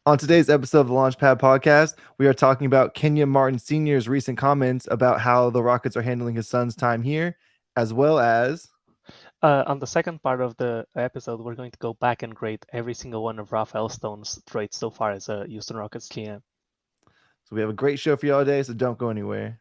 On today's episode of the Launchpad Podcast, we are talking about Kenyon Martin Sr.'s recent comments about how the Rockets are handling his son's time here, as well as On the second part of the episode, we're going to go back and grade every single one of Rafael Stone's trades so far as a Houston Rockets GM. so we have a great show for y'all today, so don't go anywhere.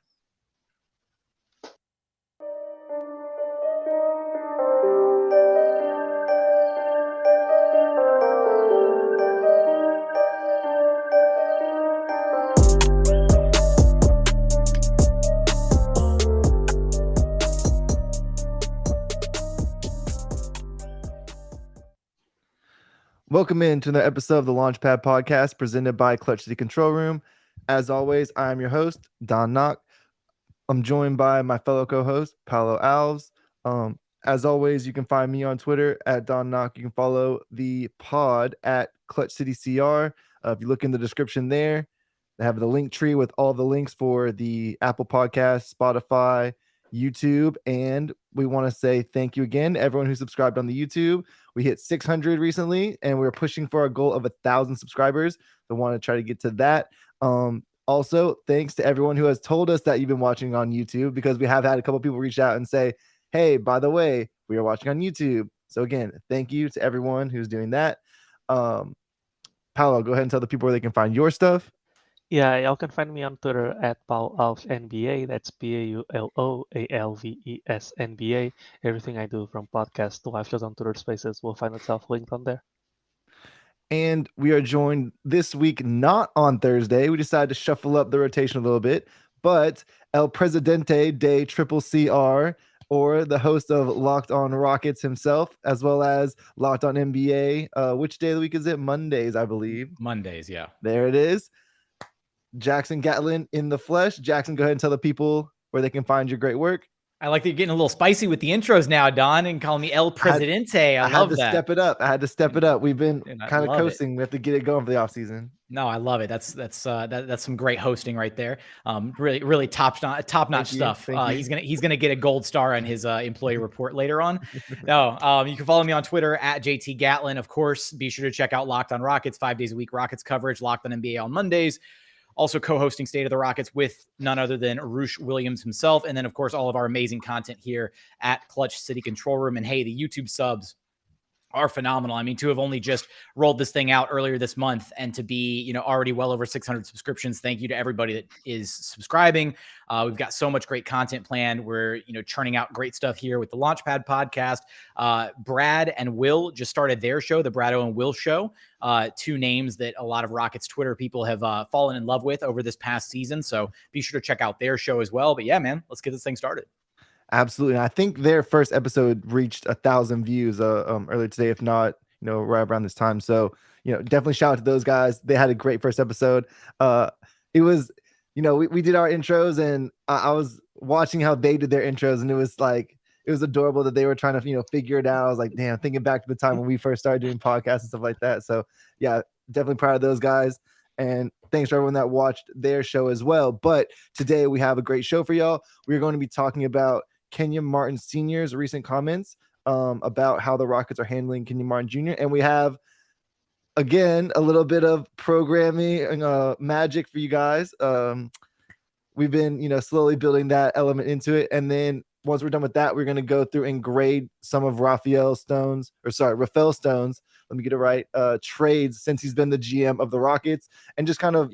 Welcome into another episode of the Launchpad Podcast presented by Clutch City Control Room. As always, I am your host, Don Knock. I'm joined by my fellow co-host, Paulo Alves. As always, you can find me on Twitter at Don Knock. You can follow the pod at Clutch City CR. If you look in the description there, they have the link tree with all the links for the Apple Podcast, Spotify, YouTube, and we want to say thank you again to everyone who subscribed on the YouTube. We hit 600 recently, and we're pushing for our goal of 1,000 subscribers. So want to try to get to that. Also, thanks to everyone who has told us that you've been watching on YouTube, because we have had a couple people reach out and say, hey, by the way, we are watching on YouTube. So again, thank you to everyone who's doing that. Paolo, go ahead and tell the people where they can find your stuff. Yeah, y'all can find me on Twitter at Paulo Alves NBA. That's PAULOALVES NBA. Everything I do from podcast to live shows on Twitter Spaces will find itself linked on there. And we are joined this week not on Thursday. We decided to shuffle up the rotation a little bit, but El Presidente de Triple CR, or the host of Locked on Rockets himself, as well as Locked on NBA. Which day of the week is it? Mondays, I believe. Mondays, yeah. There it is. Jackson Gatlin in the flesh. Jackson, go ahead and tell the people where they can find your great work. I like that you're getting a little spicy with the intros now, Don, and calling me El Presidente. I love that. I had to step it up. We've been kind of coasting. We have to get it going for the offseason. No, I love it. That's some great hosting right there. Really top-notch stuff. He's gonna get a gold star on his employee report later on. No, you can follow me on Twitter at JT Gatlin. Of course, be sure to check out Locked on Rockets, 5 days a week Rockets coverage. Locked on NBA on Mondays. Also co-hosting State of the Rockets with none other than Roosh Williams himself. And then, of course, all of our amazing content here at Clutch City Control Room. And hey, the YouTube subs are phenomenal. I mean, to have only just rolled this thing out earlier this month and to be, already well over 600 subscriptions. Thank you to everybody that is subscribing. We've got so much great content planned. We're, churning out great stuff here with the Launchpad podcast. Brad and Will just started their show, the Brado and Will Show. Two names that a lot of Rockets Twitter people have fallen in love with over this past season. So be sure to check out their show as well. But yeah, man, let's get this thing started. Absolutely. And I think their first episode reached 1,000 views earlier today, if not, right around this time. So, definitely shout out to those guys. They had a great first episode. It was, we did our intros, and I was watching how they did their intros, and it was adorable that they were trying to, figure it out. I was like, damn, thinking back to the time when we first started doing podcasts and stuff like that. So yeah, definitely proud of those guys. And thanks for everyone that watched their show as well. But today we have a great show for y'all. We're going to be talking about Kenyon Martin Sr.'s recent comments about how the Rockets are handling Kenyon Martin Jr. And we have, again, a little bit of programming magic for you guys. We've been, slowly building that element into it. And then once we're done with that, we're going to go through and grade some of Rafael Stone's, let me get it right, trades since he's been the GM of the Rockets. And just kind of,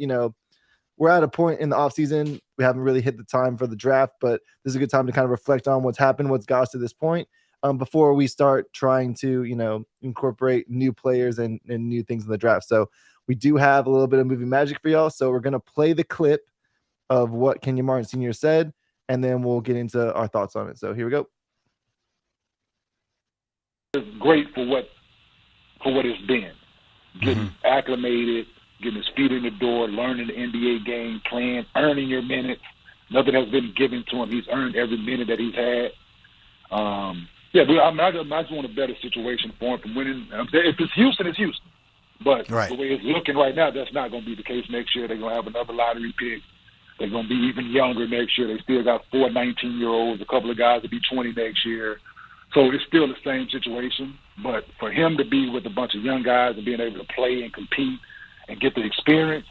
we're at a point in the offseason. We haven't really hit the time for the draft, but this is a good time to kind of reflect on what's happened, what's got us to this point, before we start trying to, incorporate new players and new things in the draft. So we do have a little bit of movie magic for y'all. So we're going to play the clip of what Kenyon Martin Sr. said, and then we'll get into our thoughts on it. So here we go. It's great for what it's been. Getting acclimated, getting his feet in the door, learning the NBA game, playing, earning your minutes. Nothing has been given to him. He's earned every minute that he's had. But I just want a better situation for him from winning. If it's Houston, it's Houston. But the way it's looking right now, that's not going to be the case next year. They're going to have another lottery pick. They're going to be even younger next year. They still got 4 19-year-olds, a couple of guys to be 20 next year. So it's still the same situation. But for him to be with a bunch of young guys and being able to play and compete and get the experience,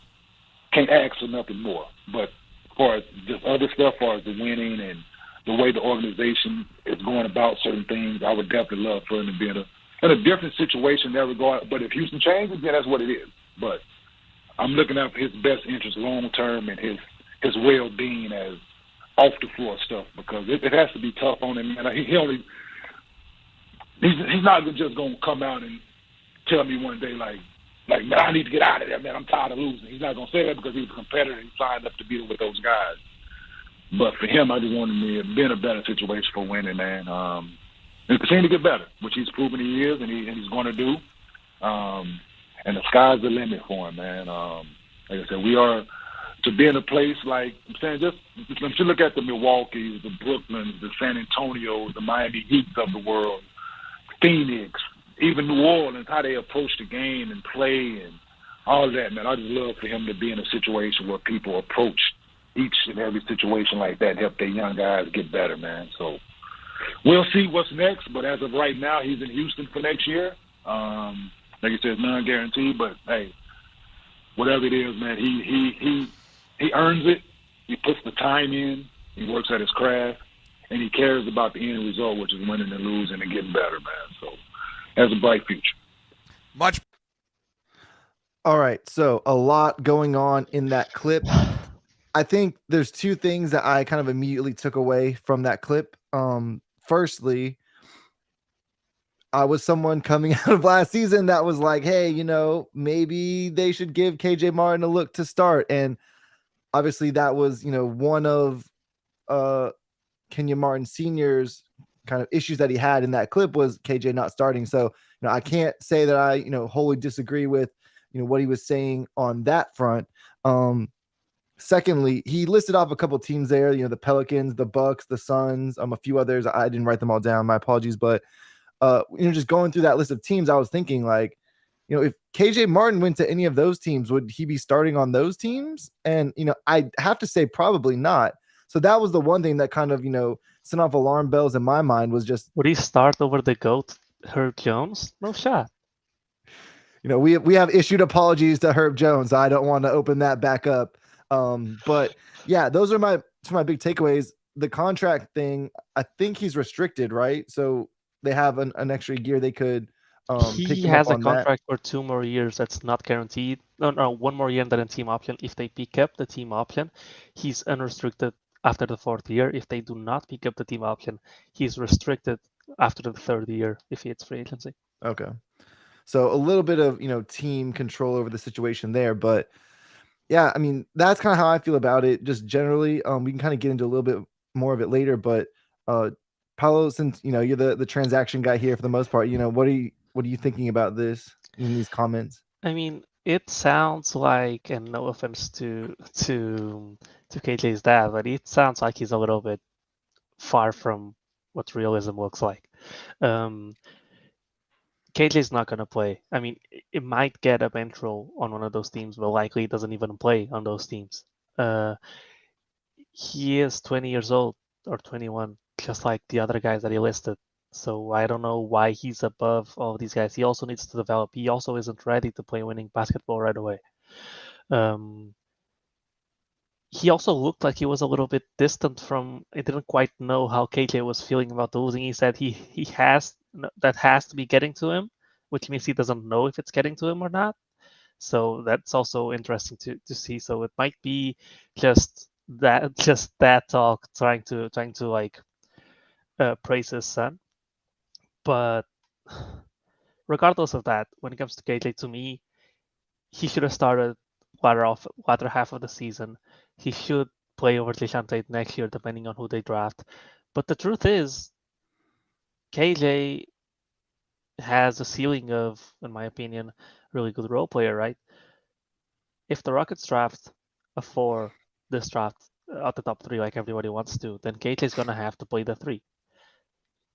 can't ask for nothing more. But as far as just other stuff, as far as the winning and the way the organization is going about certain things, I would definitely love for him to be in a different situation in that regard. But if Houston changes, then that's what it is. But I'm looking out for his best interest long term and his well-being as off the floor stuff, because it has to be tough on him. And he's not just going to come out and tell me one day like, man, I need to get out of there, man. I'm tired of losing. He's not going to say that because he's a competitor. He signed up to be with those guys. But for him, I just want him to be in a better situation for winning, man. And continue to get better, which he's proven he is, and he's going to do. And the sky's the limit for him, man. Like I said, we are to be in a place like, I'm saying, just if you look at the Milwaukees, the Brooklyns, the San Antonios, the Miami Heats of the world, Phoenix, even New Orleans, how they approach the game and play and all that, man. I just love for him to be in a situation where people approach each and every situation like that and help their young guys get better, man. So we'll see what's next, but as of right now, he's in Houston for next year. Like you said, non-guaranteed, but hey, whatever it is, man, he earns it. He puts the time in. He works at his craft, and he cares about the end result, which is winning and losing and getting better, man. So has a bright future. Much. All right, so a lot going on in that clip. I think there's two things that I kind of immediately took away from that clip. Firstly, I was someone coming out of last season that was like, hey, maybe they should give KJ Martin a look to start. And obviously that was, one of Kenyon Martin Sr.'s kind of issues that he had in that clip was KJ not starting. So, I can't say that I, wholly disagree with, what he was saying on that front. Secondly, he listed off a couple teams there, the Pelicans, the Bucks, the Suns, a few others. I didn't write them all down. My apologies. But, just going through that list of teams, I was thinking like, if KJ Martin went to any of those teams, would he be starting on those teams? And, I have to say probably not. So that was the one thing that kind of, sent off alarm bells in my mind was just. Would he start over the GOAT, Herb Jones? No shot. We have issued apologies to Herb Jones. I don't want to open that back up. But yeah, those are my big takeaways. The contract thing, I think he's restricted, right? So they have an extra year they could he has a contract for 2 more years that's not guaranteed. No, 1 more year and then a team option. If they pick up the team option, he's unrestricted after the 4th year. If they do not pick up the team option, he's restricted after the 3rd year if he hits free agency. Okay. So a little bit of, team control over the situation there, but yeah, I mean, that's kind of how I feel about it. Just generally, we can kind of get into a little bit more of it later, but Paulo, since you're the transaction guy here for the most part, what are you thinking about this in these comments? I mean, it sounds like, and no offense to KJ's dad, but it sounds like he's a little bit far from what realism looks like. KJ's not going to play. I mean, it might get a bench role on one of those teams, but likely doesn't even play on those teams. He is 20 years old or 21, just like the other guys that he listed. So I don't know why he's above all of these guys. He also needs to develop. He also isn't ready to play winning basketball right away. He also looked like he was a little bit distant from. I didn't quite know how KJ was feeling about the losing. He said he has to be getting to him, which means he doesn't know if it's getting to him or not. So that's also interesting to see. So it might be just that talk trying to like praise his son. But regardless of that, when it comes to KJ, to me, he should have started latter half of the season. He should play over Deshaun Tate next year, depending on who they draft. But the truth is, KJ has a ceiling of, in my opinion, really good role player, right? If the Rockets draft a 4 this draft at the top 3 like everybody wants to, then KJ is going to have to play the 3.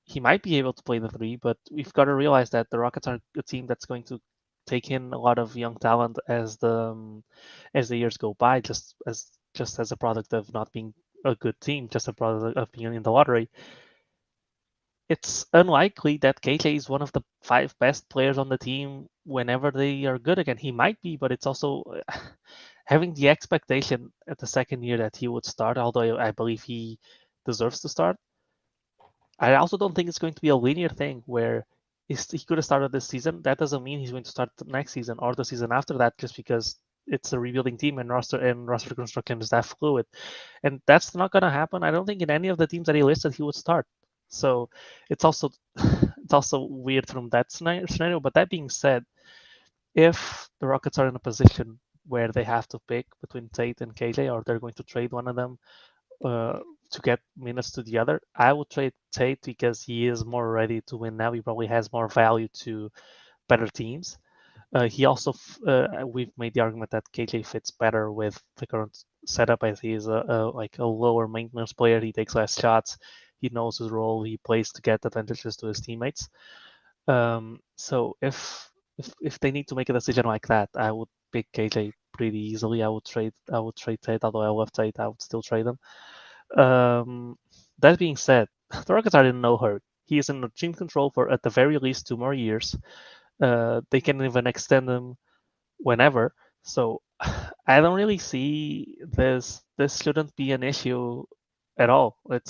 He might be able to play the 3, but we've got to realize that the Rockets are a team that's going to take in a lot of young talent as the years go by, just as a product of not being a good team, just a product of being in the lottery. it's unlikely that KJ is one of the 5 best players on the team whenever they are good again. He might be, but it's also having the expectation at the second year that he would start, although I believe he deserves to start. I also don't think it's going to be a linear thing where he could have started this season. That doesn't mean he's going to start next season or the season after that, just because it's a rebuilding team and roster construction is that fluid. And that's not going to happen. I don't think in any of the teams that he listed he would start. So it's also weird from that scenario. But that being said, if the Rockets are in a position where they have to pick between Tate and KJ, or they're going to trade one of them to get minutes to the other, I would trade Tate because he is more ready to win now. He probably has more value to better teams. He also, we've made the argument that KJ fits better with the current setup, as he is a lower maintenance player. He takes less shots. He knows his role. He plays to get advantages to his teammates. So if they need to make a decision like that, I would pick KJ pretty easily. I would trade Tate, although I love Tate. I would still trade him. That being said, the Rockets are in no hurry. He is in team control for at the very least 2 more years. They can even extend him whenever. So I don't really see this. This shouldn't be an issue at all. It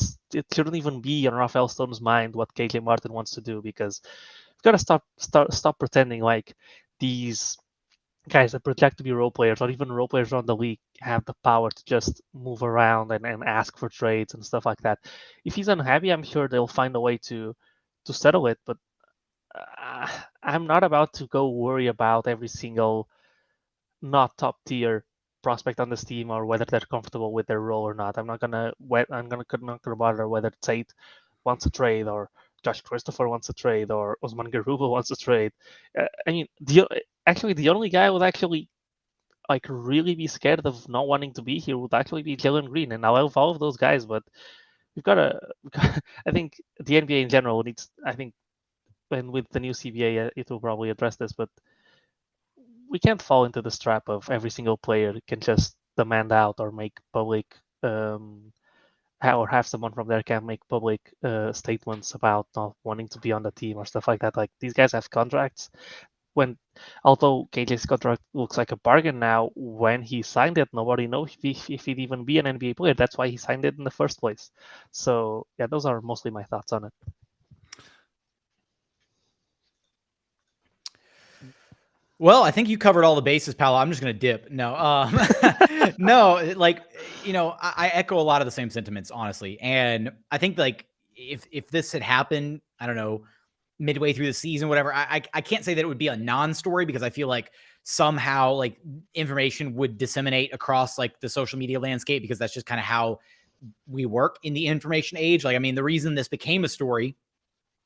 shouldn't even be on Rafael Stone's mind what Kenyon Martin wants to do, because we've got to stop pretending like these guys that project to be role players or even role players around the league have the power to just move around and ask for trades and stuff like that. If he's unhappy, I'm sure they'll find a way to settle it. But I'm not about to go worry about every single not top tier prospect on this team or whether they're comfortable with their role or not. I'm not gonna bother whether Tate wants a trade or Josh Christopher wants a trade or Osman Garuba wants a trade. I mean, the only guy who would actually really be scared of not wanting to be here would actually be Jalen Green, and I love all of those guys, but we've got to. I think the NBA in general needs. I think, and with the new CBA, it will probably address this, but we can't fall into this trap of every single player can just demand out or make public, or have someone from their camp make public statements about not wanting to be on the team or stuff like that. Like, these guys have contracts. Although KJ's contract looks like a bargain now, when he signed it, nobody knows if he'd even be an NBA player. That's why he signed it in the first place. So yeah, those are mostly my thoughts on it. Well, I think you covered all the bases, Paulo. I'm just going to dip. No, no, I echo a lot of the same sentiments, honestly. And I think if this had happened, I don't know, midway through the season, whatever, I can't say that it would be a non-story, because I feel like somehow information would disseminate across the social media landscape, because that's just kind of how we work in the information age. The reason this became a story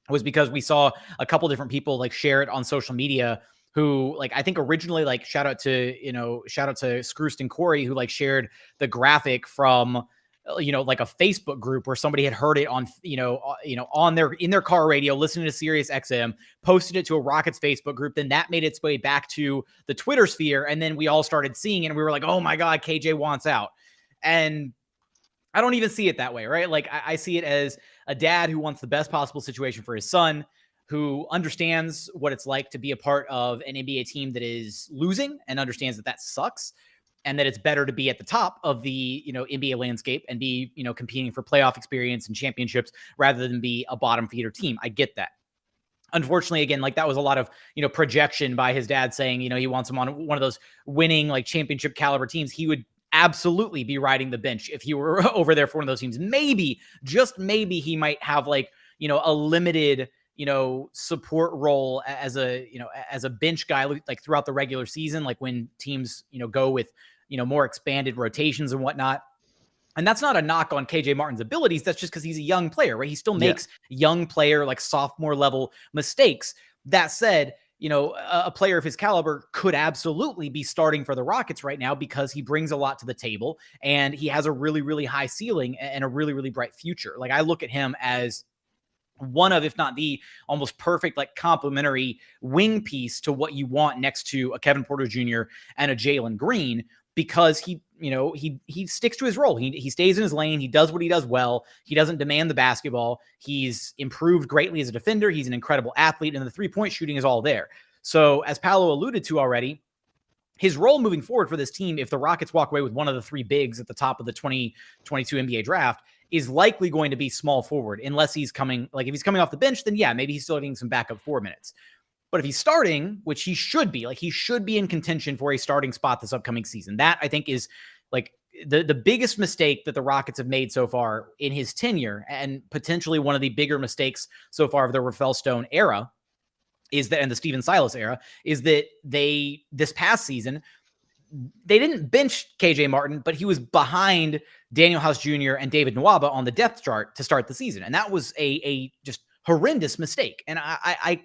was because we saw a couple different people share it on social media, who I think originally shout out to Scroost and Corey, who shared the graphic from a Facebook group where somebody had heard it on in their car radio, listening to Sirius XM, posted it to a Rockets Facebook group. Then that made its way back to the Twitter sphere, and then we all started seeing it, and we were like, oh my God, KJ wants out. And I don't even see it that way, right? I see it as a dad who wants the best possible situation for his son, who understands what it's like to be a part of an NBA team that is losing, and understands that sucks, and that it's better to be at the top of the NBA landscape and be competing for playoff experience and championships rather than be a bottom feeder team. I get that. Unfortunately, again, that was a lot of projection by his dad, saying he wants him on one of those winning championship caliber teams. He would absolutely be riding the bench if he were over there for one of those teams. Maybe, just maybe, he might have a limited support role as a bench guy throughout the regular season, when teams go with more expanded rotations and whatnot. And that's not a knock on KJ Martin's abilities. That's just because he's a young player, right? He still makes young player sophomore level mistakes. That said, a player of his caliber could absolutely be starting for the Rockets right now, because he brings a lot to the table, and he has a really, really high ceiling and a really, really bright future. I look at him as one of, if not the almost perfect, complementary wing piece to what you want next to a Kevin Porter Jr. and a Jalen Green. because he sticks to his role. He stays in his lane. He does what he does well. He doesn't demand the basketball. He's improved greatly as a defender. He's an incredible athlete, and the 3-point shooting is all there. So as Paulo alluded to already, his role moving forward for this team, if the Rockets walk away with one of the 3 bigs at the top of the 2022 NBA draft, is likely going to be small forward, unless he's coming, like if he's coming off the bench, then yeah, maybe he's still getting some backup 4 minutes. But if he's starting, which he should be, like he should be in contention for a starting spot this upcoming season. That I think is like the biggest mistake that the Rockets have made so far in his tenure, and potentially one of the bigger mistakes so far of the Rafael Stone era, is that, and the Steven Silas era, is that this past season, they didn't bench KJ Martin, but he was behind Daniel House Jr. and David Nwaba on the depth chart to start the season. And that was a just horrendous mistake. And I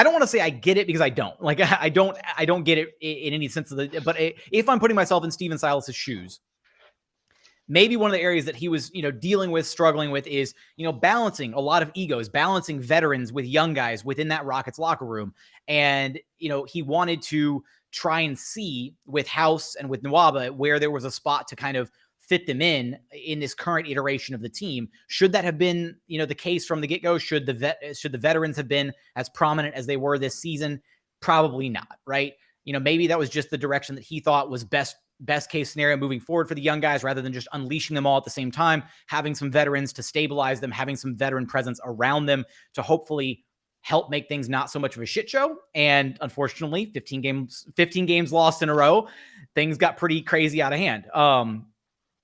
don't want to say I get it, because I don't. Like I don't get it in any sense of the, but if I'm putting myself in Steven Silas's shoes, maybe one of the areas that he was, dealing with, struggling with is, balancing a lot of egos, balancing veterans with young guys within that Rockets locker room. And, he wanted to try and see with House and with Nwaba where there was a spot to kind of fit them in this current iteration of the team. Should that have been, the case from the get-go? Should the veterans have been as prominent as they were this season? Probably not, right? Maybe that was just the direction that he thought was best case scenario moving forward for the young guys, rather than just unleashing them all at the same time, having some veterans to stabilize them, having some veteran presence around them to hopefully help make things not so much of a shit show. And unfortunately, 15 games lost in a row, things got pretty crazy out of hand.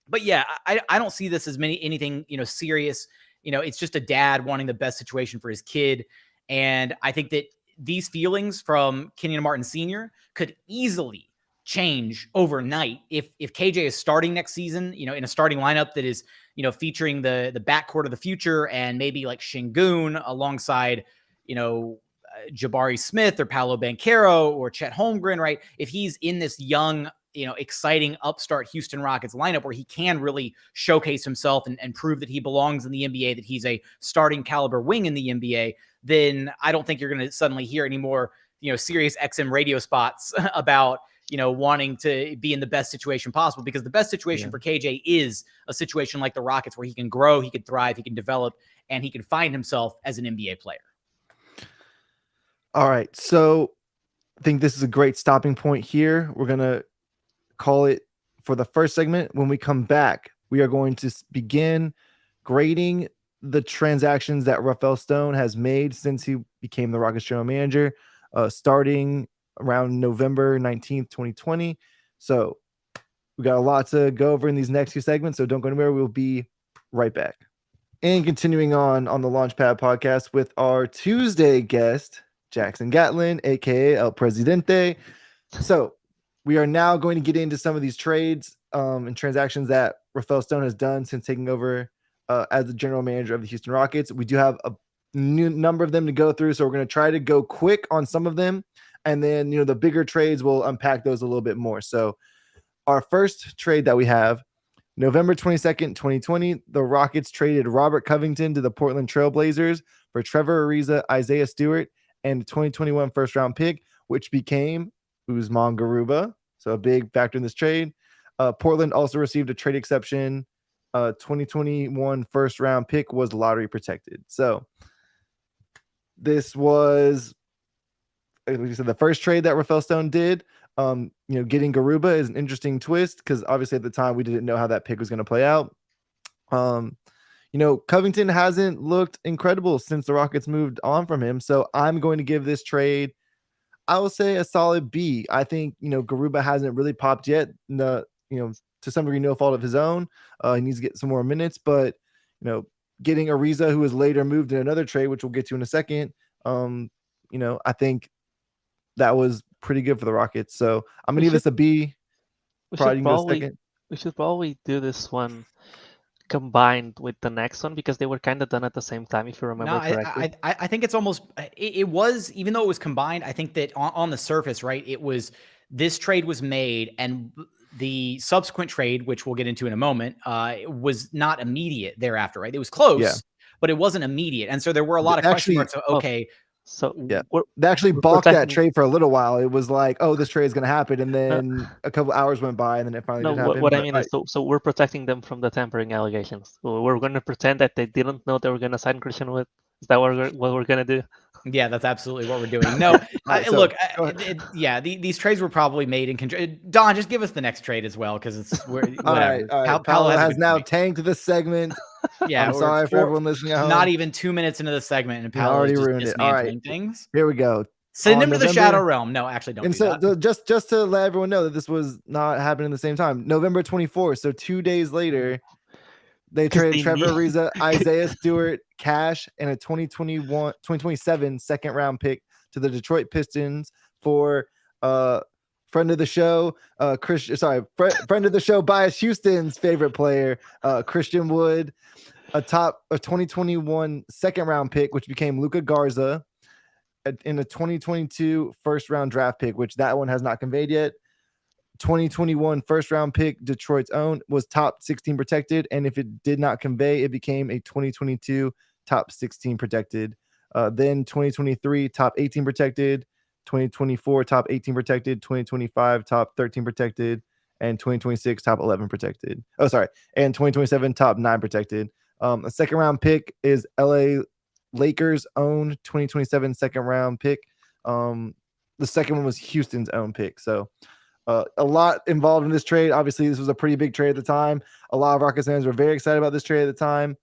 But yeah, I don't see this as anything, serious. It's just a dad wanting the best situation for his kid. And I think that these feelings from Kenyon Martin Sr. could easily change overnight if KJ is starting next season, in a starting lineup that is, featuring the backcourt of the future, and maybe like Şengün alongside, Jabari Smith or Paolo Banchero or Chet Holmgren, right? If he's in this young, exciting upstart Houston Rockets lineup where he can really showcase himself and prove that he belongs in the NBA, that he's a starting caliber wing in the NBA, then I don't think you're going to suddenly hear any more, Sirius XM radio spots about, wanting to be in the best situation possible, because the best situation for KJ is a situation like the Rockets where he can grow, he can thrive, he can develop, and he can find himself as an NBA player. All right. So I think this is a great stopping point here. We're going to call it for the first segment. When we come back, we are going to begin grading the transactions that Rafael Stone has made since he became the Rockets general manager, starting around November 19th, 2020. So we got a lot to go over in these next few segments, so don't go anywhere. We'll be right back. And continuing on the Launchpad podcast with our Tuesday guest, Jackson Gatlin, aka El Presidente. So we are now going to get into some of these trades and transactions that Rafael Stone has done since taking over as the general manager of the Houston Rockets. We do have a new number of them to go through, so we're going to try to go quick on some of them, and then the bigger trades, we'll unpack those a little bit more. So our first trade that we have, November 22nd, 2020, the Rockets traded Robert Covington to the Portland Trail Blazers for Trevor Ariza, Isaiah Stewart, and the 2021 first-round pick, which became Usman Garuba. So a big factor in this trade. Portland also received a trade exception. 2021 first-round pick was lottery protected. So this was, like you said, the first trade that Rafael Stone did. Getting Garuba is an interesting twist, because obviously at the time we didn't know how that pick was going to play out. Covington hasn't looked incredible since the Rockets moved on from him. So I'm going to give this trade, I will say, a solid B. I think, Garuba hasn't really popped yet. To some degree, no fault of his own. He needs to get some more minutes, but, getting Ariza, who was later moved in another trade, which we'll get to in a second, I think that was pretty good for the Rockets. So I'm going to give this a B. We should probably do this one combined with the next one, because they were kind of done at the same time, if you remember correctly. I think it's almost, it was, even though it was combined, I think that on the surface, right, it was, this trade was made, and the subsequent trade, which we'll get into in a moment, was not immediate thereafter, right? It was close, but it wasn't immediate. And so there were a lot of question marks. Okay, So yeah, they actually balked that trade for a little while. It was like, oh, this trade is going to happen, and then a couple hours went by, and then it finally did happen. What I mean is, so we're protecting them from the tampering allegations. We're going to pretend that they didn't know they were going to sign Christian Wood. Is that what we're going to do? Yeah, that's absolutely what we're doing. No, look, these trades were probably made in control. Don, just give us the next trade as well, because it's whatever. All right. Paulo has now tanked this segment. Yeah, I'm sorry for everyone listening at home. Not even 2 minutes into the segment, and Paulo already ruined it. All right, things. Here we go. Send him to the Shadow Realm. No, actually, don't. And do that. just to let everyone know that this was not happening at the same time. November 24th, so 2 days later, they traded Trevor Ariza, Isaiah Stewart, cash, and a 2027 second round pick to the Detroit Pistons for friend of the show, friend of the show, Bias Houston's favorite player, Christian Wood, a 2021 second round pick, which became Luka Garza, in a 2022 first round draft pick, which that one has not conveyed yet. 2021 first round pick, Detroit's own, was top 16 protected, and if it did not convey, it became a 2022 top 16 protected. Then 2023 top 18 protected, 2024 top 18 protected, 2025 top 13 protected, and 2026 top 11 protected. And 2027 top 9 protected. A second round pick is LA Lakers' own 2027 second round pick. The second one was Houston's own pick. So a lot involved in this trade. Obviously, this was a pretty big trade at the time. A lot of Rockets fans were very excited about this trade at the time.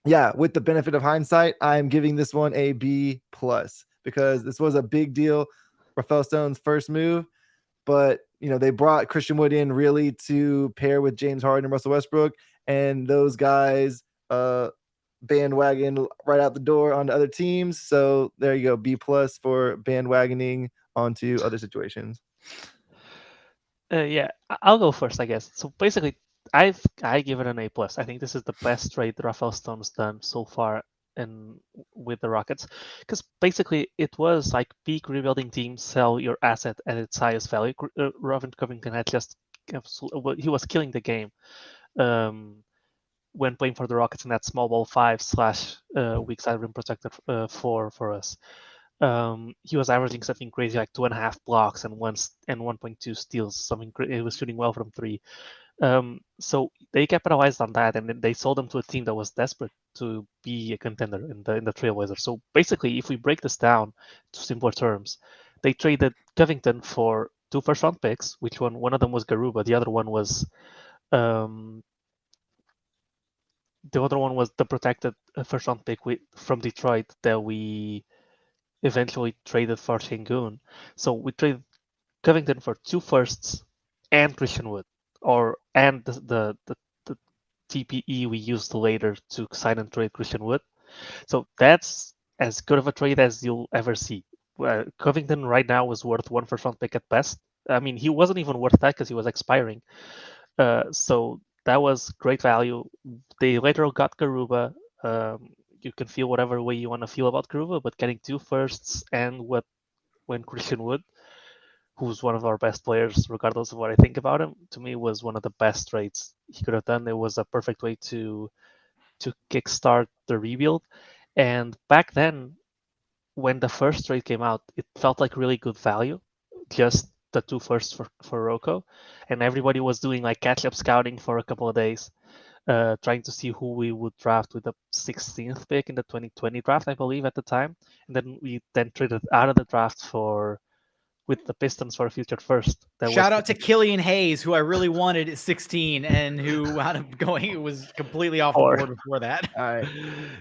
With the benefit of hindsight, I'm giving this one a B+ because this was a big deal. Rafael Stone's first move, but they brought Christian Wood in really to pair with James Harden and Russell Westbrook, and those guys bandwagon right out the door on other teams. So there you go, B+ for bandwagoning onto other situations. I'll go first, I guess. So basically, I give it an A+. I think this is the best trade Rafael Stone's done so far with the Rockets, because basically it was like peak rebuilding team, sell your asset at its highest value. Robert Covington had he was killing the game when playing for the Rockets in that small ball 5/ weak side rim protector for us. He was averaging something crazy like 2.5 blocks and 1.2 steals. Something he was shooting well from 3. So they capitalized on that, and then they sold him to a team that was desperate to be a contender in the Trailblazers. So basically, if we break this down to simpler terms, they traded Covington for 2 first-round picks. Which one of them was Garuba, the other one was the protected first-round pick from Detroit that we eventually traded for Sengun. So we traded Covington for 2 firsts and Christian Wood, and the TPE we used later to sign and trade Christian Wood. So that's as good of a trade as you'll ever see. Covington right now is worth 1 first-round pick at best. I mean, he wasn't even worth that because he was expiring. So that was great value. They later got Garuba. You can feel whatever way you want to feel about Garuba, but getting 2 firsts and when Christian Wood, who's one of our best players, regardless of what I think about him, to me was one of the best trades he could have done. It was a perfect way to kickstart the rebuild. And back then, when the first trade came out, it felt like really good value, just the 2 firsts for Rocco, and everybody was doing like catch-up scouting for a couple of days, trying to see who we would draft with the 16th pick in the 2020 draft, I believe, at the time. And then we traded out of the draft with the Pistons for a future first. Shout out to Killian Hayes, who I really wanted at 16 and who wound up going, it was completely off the board before that. All right.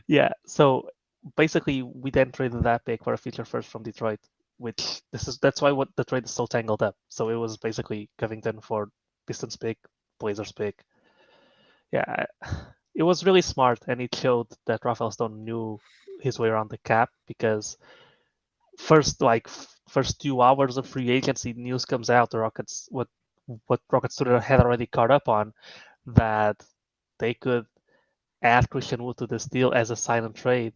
Yeah. So basically, we then traded that pick for a future first from Detroit, that's why the trade is so tangled up. So it was basically Covington for Pistons pick, Blazers pick. Yeah, it was really smart, and it showed that Rafael Stone knew his way around the cap, because first 2 hours of free agency news comes out, the Rockets what Rockets had already caught up on, that they could add Christian Wood to this deal as a sign and trade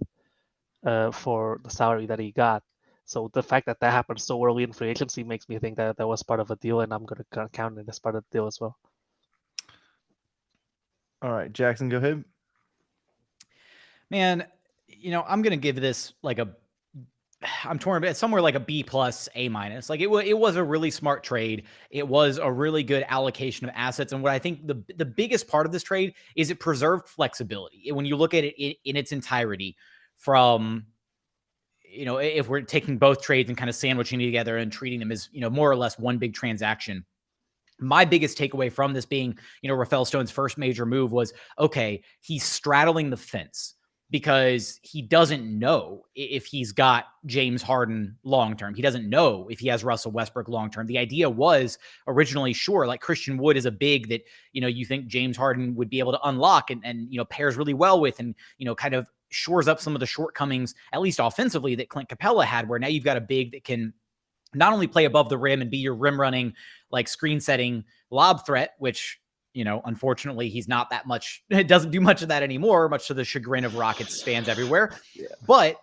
for the salary that he got. So the fact that happened so early in free agency makes me think that was part of a deal, and I'm going to count it as part of the deal as well. All right, Jackson, go ahead. Man, I'm going to give this like I'm torn, but it's somewhere like a B plus, A minus. Like it was a really smart trade. It was a really good allocation of assets. And what I think the biggest part of this trade is it preserved flexibility. When you look at it in its entirety, from, if we're taking both trades and kind of sandwiching together and treating them as, more or less one big transaction. My biggest takeaway from this being, Rafael Stone's first major move was, okay, he's straddling the fence because he doesn't know if he's got James Harden long-term. He doesn't know if he has Russell Westbrook long-term. The idea was originally, sure, like Christian Wood is a big that, you think James Harden would be able to unlock and pairs really well with, and, kind of shores up some of the shortcomings, at least offensively, that Clint Capella had, where now you've got a big that can not only play above the rim and be your rim running, like screen setting lob threat, which, unfortunately he's not that much, it doesn't do much of that anymore, much to the chagrin of Rockets fans everywhere. Yeah. But,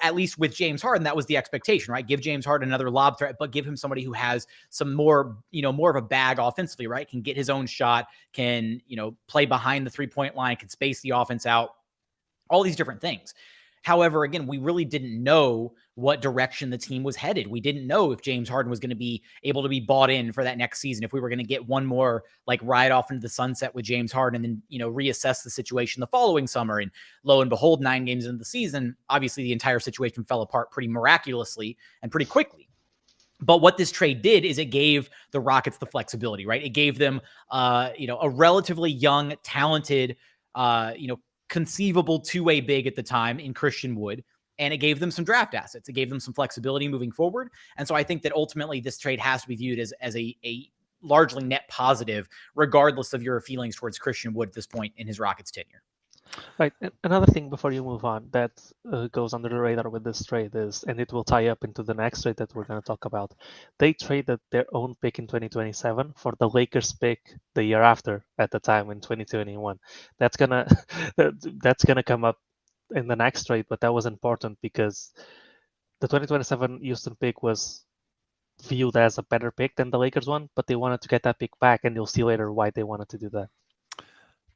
at least with James Harden, that was the expectation, right? Give James Harden another lob threat, but give him somebody who has some more, more of a bag offensively, right? Can get his own shot, can, play behind the 3-point line, can space the offense out, all these different things. However, again, we really didn't know what direction the team was headed. We didn't know if James Harden was going to be able to be bought in for that next season, if we were going to get one more like ride off into the sunset with James Harden and then, reassess the situation the following summer. And lo and behold, 9 games into the season, obviously the entire situation fell apart pretty miraculously and pretty quickly. But what this trade did is it gave the Rockets the flexibility, right? It gave them, a relatively young, talented, conceivable two-way big at the time in Christian Wood, and it gave them some draft assets. It gave them some flexibility moving forward. And so I think that ultimately this trade has to be viewed as a largely net positive, regardless of your feelings towards Christian Wood at this point in his Rockets tenure. Right. Another thing before you move on that goes under the radar with this trade is, and it will tie up into the next trade that we're going to talk about. They traded their own pick in 2027 for the Lakers pick the year after, at the time in 2021. That's gonna come up in the next trade, but that was important because the 2027 Houston pick was viewed as a better pick than the Lakers one, but they wanted to get that pick back, and you'll see later why they wanted to do that.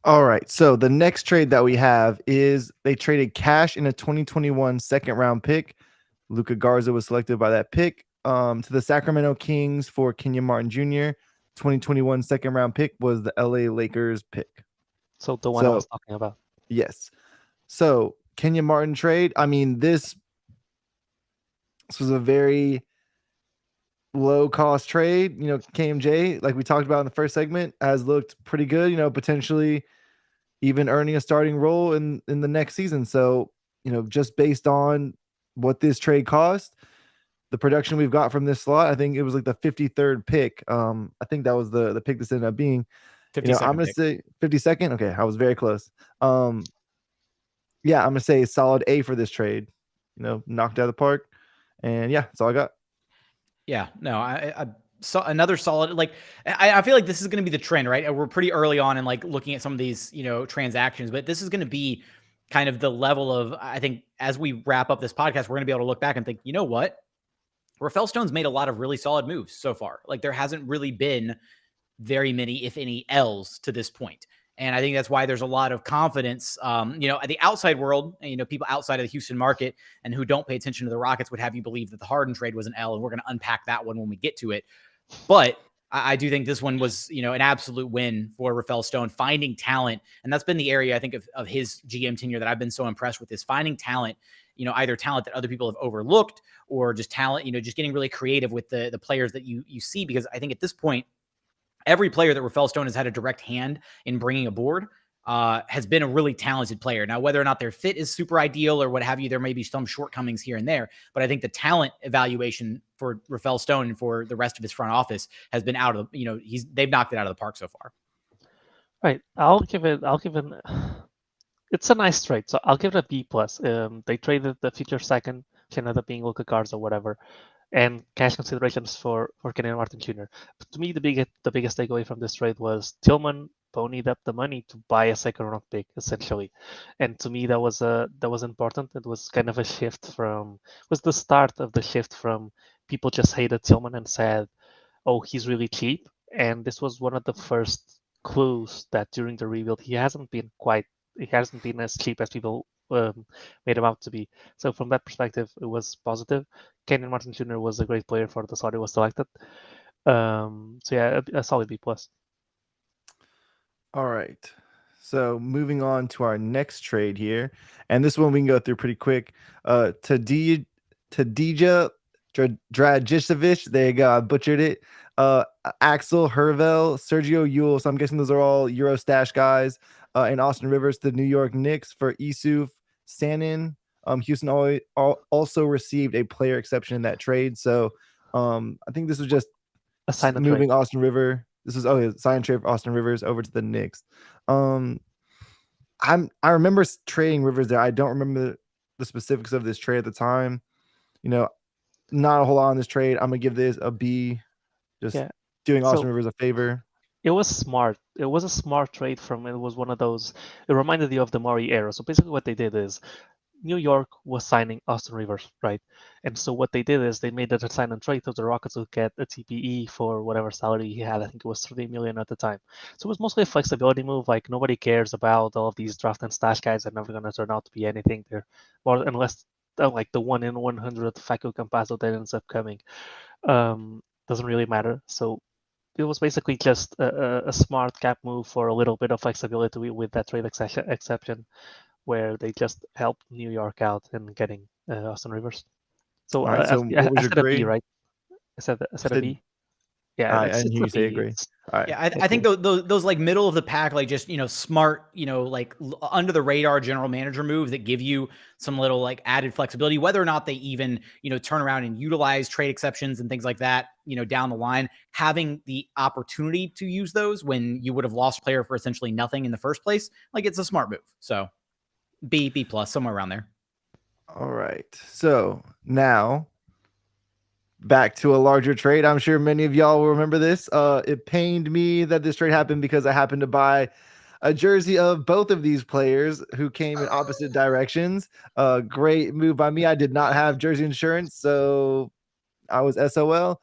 All right. So the next trade that we have is they traded cash in a 2021 second round pick. Luka Garza was selected by that pick to the Sacramento Kings for Kenyon Martin Jr. 2021 second round pick was the LA Lakers pick. So the one I was talking about. Yes. So Kenyon Martin trade. I mean, this was a very low cost trade. KMJ, like we talked about in the first segment, has looked pretty good, potentially even earning a starting role in the next season. So, just based on what this trade cost, the production we've got from this slot, I think it was like the 53rd pick. I think that was the pick this ended up being. I'm going to say 52nd. Okay, I was very close. Yeah, I'm going to say solid A for this trade. Knocked out of the park. And yeah, that's all I got. Yeah, no, I saw another solid, like, I feel like this is going to be the trend, right? We're pretty early on in like looking at some of these, transactions, but this is going to be kind of the level of, I think as we wrap up this podcast, we're going to be able to look back and think, you know what? Rafael Stone's made a lot of really solid moves so far. Like there hasn't really been very many, if any, L's to this point. And I think that's why there's a lot of confidence, at the outside world, people outside of the Houston market and who don't pay attention to the Rockets would have you believe that the Harden trade was an L, and we're going to unpack that one when we get to it. But I do think this one was, an absolute win for Rafael Stone, finding talent. And that's been the area, I think, of his GM tenure that I've been so impressed with, is finding talent, either talent that other people have overlooked or just talent, just getting really creative with the players that you see. Because I think at this point, every player that Rafael Stone has had a direct hand in bringing aboard has been a really talented player. Now, whether or not their fit is super ideal or what have you, there may be some shortcomings here and there. But I think the talent evaluation for Rafael Stone and for the rest of his front office has been out of, they've knocked it out of the park so far. Right. I'll give it, it's a nice trade. So I'll give it a B plus. They traded the future second, which ended up being Luka Garza or whatever, and cash considerations for Kenyon Martin Sr. But to me, the biggest takeaway from this trade was Tillman ponied up the money to buy a second round pick, essentially. And to me, that was important. It was kind of a shift was the start of the shift from people just hated Tillman and said, oh, he's really cheap. And this was one of the first clues that during the rebuild, he hasn't been as cheap as people made him out to be. So from that perspective, it was positive. Kenyon Martin Sr. was a great player for the squad he was selected. So yeah, a solid B plus. All right. So moving on to our next trade here, and this one we can go through pretty quick. Tadija Dragicevic, there you go, I butchered it. Axel Hervel, Sergio Yul. So I'm guessing those are all Eurostash guys. And Austin Rivers to the New York Knicks for Isuf Sanin. Houston also received a player exception in that trade. So I think this was just A sign and moving trade. Austin River. This is sign and trade for Austin Rivers over to the Knicks. I remember trading Rivers there. I don't remember the specifics of this trade at the time. You know, not a whole lot on this trade. I'm gonna give this a B. Just doing Austin Rivers a favor. It was smart. It was a smart trade from. It was one of those. It reminded you of the Murray era. So basically, what they did is New York was signing Austin Rivers, right? And so what they did is they made that sign and trade so the Rockets would get a TPE for whatever salary he had. I think it was $3 million at the time. So it was mostly a flexibility move. Like nobody cares about all of these draft and stash guys that are never going to turn out to be anything there, or unless like the 1 in 100 Facu Campazzo that ends up coming. Doesn't really matter. So it was basically just a smart cap move for a little bit of flexibility with that trade exception, where they just helped New York out in getting Austin Rivers. So, All right, so what was your said a B, grade? right? I said a B. Yeah, I didn't hear you say a grade. All right. Yeah, I think those like middle of the pack, like just, smart, like under the radar general manager moves that give you some little like added flexibility, whether or not they even, turn around and utilize trade exceptions and things like that, down the line, having the opportunity to use those when you would have lost a player for essentially nothing in the first place. Like it's a smart move. So B plus, somewhere around there. All right. So now back to a larger trade. I'm sure many of y'all will remember this. It pained me that this trade happened because I happened to buy a jersey of both of these players who came in opposite directions. Great move by me. I did not have jersey insurance, so I was SOL.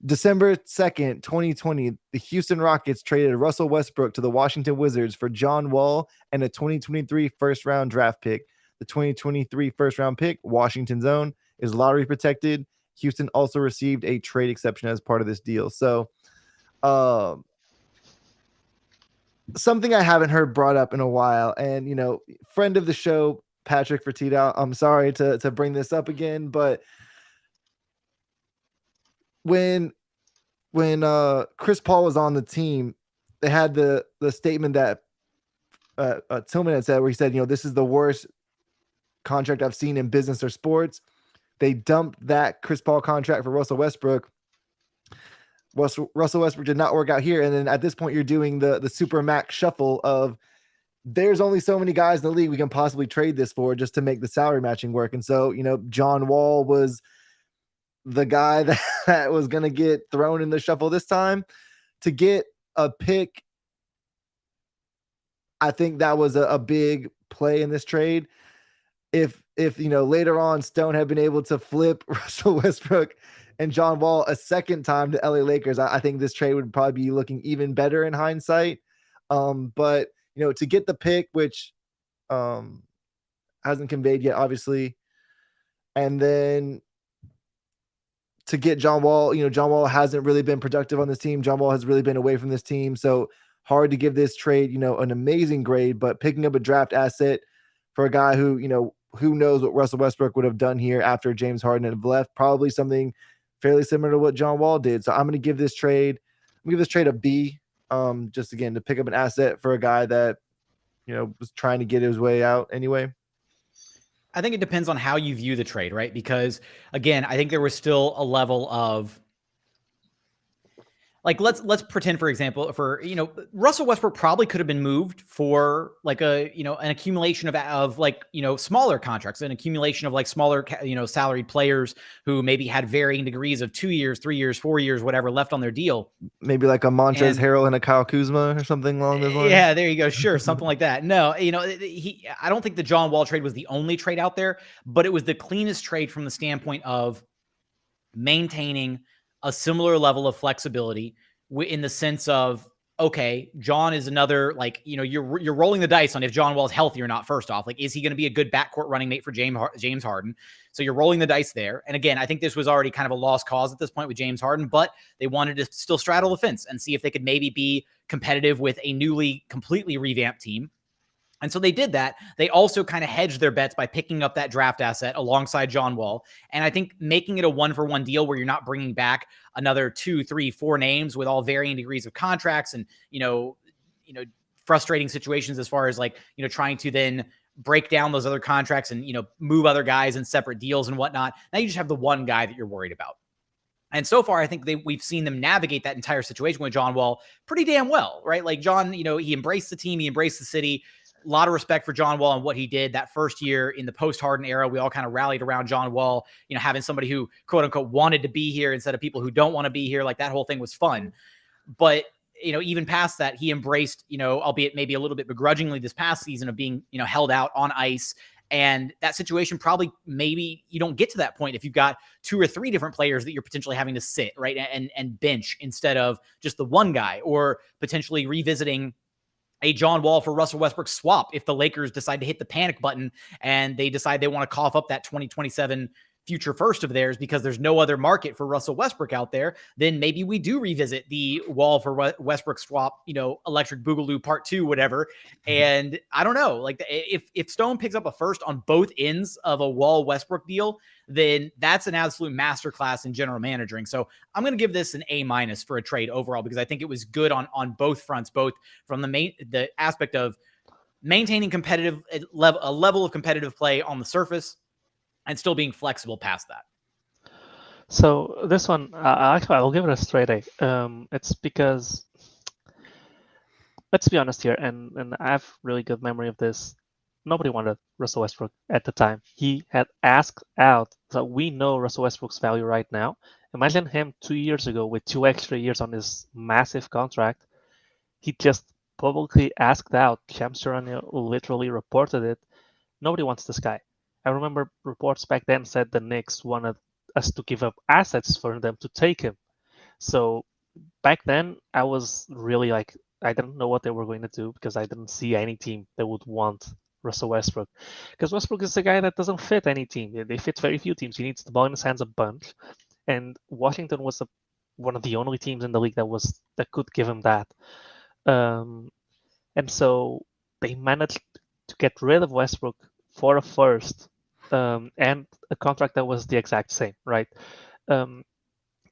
December 2nd, 2020, the Houston Rockets traded Russell Westbrook to the Washington Wizards for John Wall and a 2023 first-round draft pick. The 2023 first-round pick, Washington's own, is lottery protected. Houston also received a trade exception as part of this deal. So something I haven't heard brought up in a while, and, friend of the show, Patrick Fertitta, I'm sorry to bring this up again, but when Chris Paul was on the team, they had the statement that Tillman had said, where he said, this is the worst contract I've seen in business or sports. They dumped that Chris Paul contract for Russell Westbrook. Russell Westbrook did not work out here. And then at this point, you're doing the super max shuffle of there's only so many guys in the league we can possibly trade this for just to make the salary matching work. And so, John Wall was the guy that was going to get thrown in the shuffle this time to get a pick. I think that was a big play in this trade. If later on Stone had been able to flip Russell Westbrook and John Wall a second time to LA Lakers, I think this trade would probably be looking even better in hindsight. But to get the pick, which hasn't conveyed yet, obviously, and then to get John Wall, John Wall hasn't really been productive on this team. John Wall has really been away from this team. So hard to give this trade, an amazing grade, but picking up a draft asset for a guy who knows what Russell Westbrook would have done here after James Harden had left, probably something fairly similar to what John Wall did. So I'm going to give this trade a B, just again, to pick up an asset for a guy that, was trying to get his way out anyway. I think it depends on how you view the trade, right? Because again, I think there was still a level of like, let's pretend, for example, Russell Westbrook probably could have been moved for like an accumulation of like, smaller contracts, an accumulation of like smaller, salaried players who maybe had varying degrees of 2 years, 3 years, 4 years, whatever left on their deal. Maybe like a Montrezl Harrell and a Kyle Kuzma or something along those lines. Yeah, there you go. Sure. Something like that. No, I don't think the John Wall trade was the only trade out there, but it was the cleanest trade from the standpoint of maintaining a similar level of flexibility in the sense of okay, John is another, like, you're rolling the dice on if John Wall's healthy or not. First off, like, is he going to be a good backcourt running mate for James Harden? So you're rolling the dice there. And again, I think this was already kind of a lost cause at this point with James Harden, but they wanted to still straddle the fence and see if they could maybe be competitive with a newly completely revamped team. And so they did that. They also kind of hedged their bets by picking up that draft asset alongside John Wall. And I think making it a 1-for-1 deal where you're not bringing back another 2, 3, 4 names with all varying degrees of contracts and, frustrating situations as far as like, trying to then break down those other contracts and, move other guys in separate deals and whatnot. Now you just have the one guy that you're worried about. And so far, I think we've seen them navigate that entire situation with John Wall pretty damn well, right? Like John, he embraced the team, he embraced the city. A lot of respect for John Wall and what he did that first year in the post-Harden era. We all kind of rallied around John Wall, having somebody who, quote unquote, wanted to be here instead of people who don't want to be here. Like that whole thing was fun. But, even past that, he embraced, albeit maybe a little bit begrudgingly this past season of being, held out on ice. And that situation probably, maybe you don't get to that point if you've got 2 or 3 different players that you're potentially having to sit, right, and bench instead of just the one guy, or potentially revisiting a John Wall for Russell Westbrook swap if the Lakers decide to hit the panic button and they decide they want to cough up that 2027 future first of theirs because there's no other market for Russell Westbrook out there. Then maybe we do revisit the Wall for Westbrook swap, Electric Boogaloo Part 2, whatever. And I don't know, like if Stone picks up a first on both ends of a Wall Westbrook deal, then that's an absolute masterclass in general managing. So I'm going to give this an A- for a trade overall, because I think it was good on both fronts, both from the aspect of maintaining a level of competitive play on the surface and still being flexible past that. So this one, actually, I'll give it a straight A. It's because, let's be honest here, and I have really good memory of this. Nobody wanted Russell Westbrook at the time. He had asked out. So we know Russell Westbrook's value right now. Imagine him 2 years ago with 2 extra years on his massive contract. He just publicly asked out. Shams Charania literally reported it. Nobody wants this guy. I remember reports back then said the Knicks wanted us to give up assets for them to take him. So back then, I was really like, I didn't know what they were going to do because I didn't see any team that would want Russell Westbrook. Because Westbrook is a guy that doesn't fit any team. They fit very few teams. He needs the ball in his hands a bunch. And Washington was one of the only teams in the league that could give him that. And so they managed to get rid of Westbrook for a first and a contract that was the exact same, right? To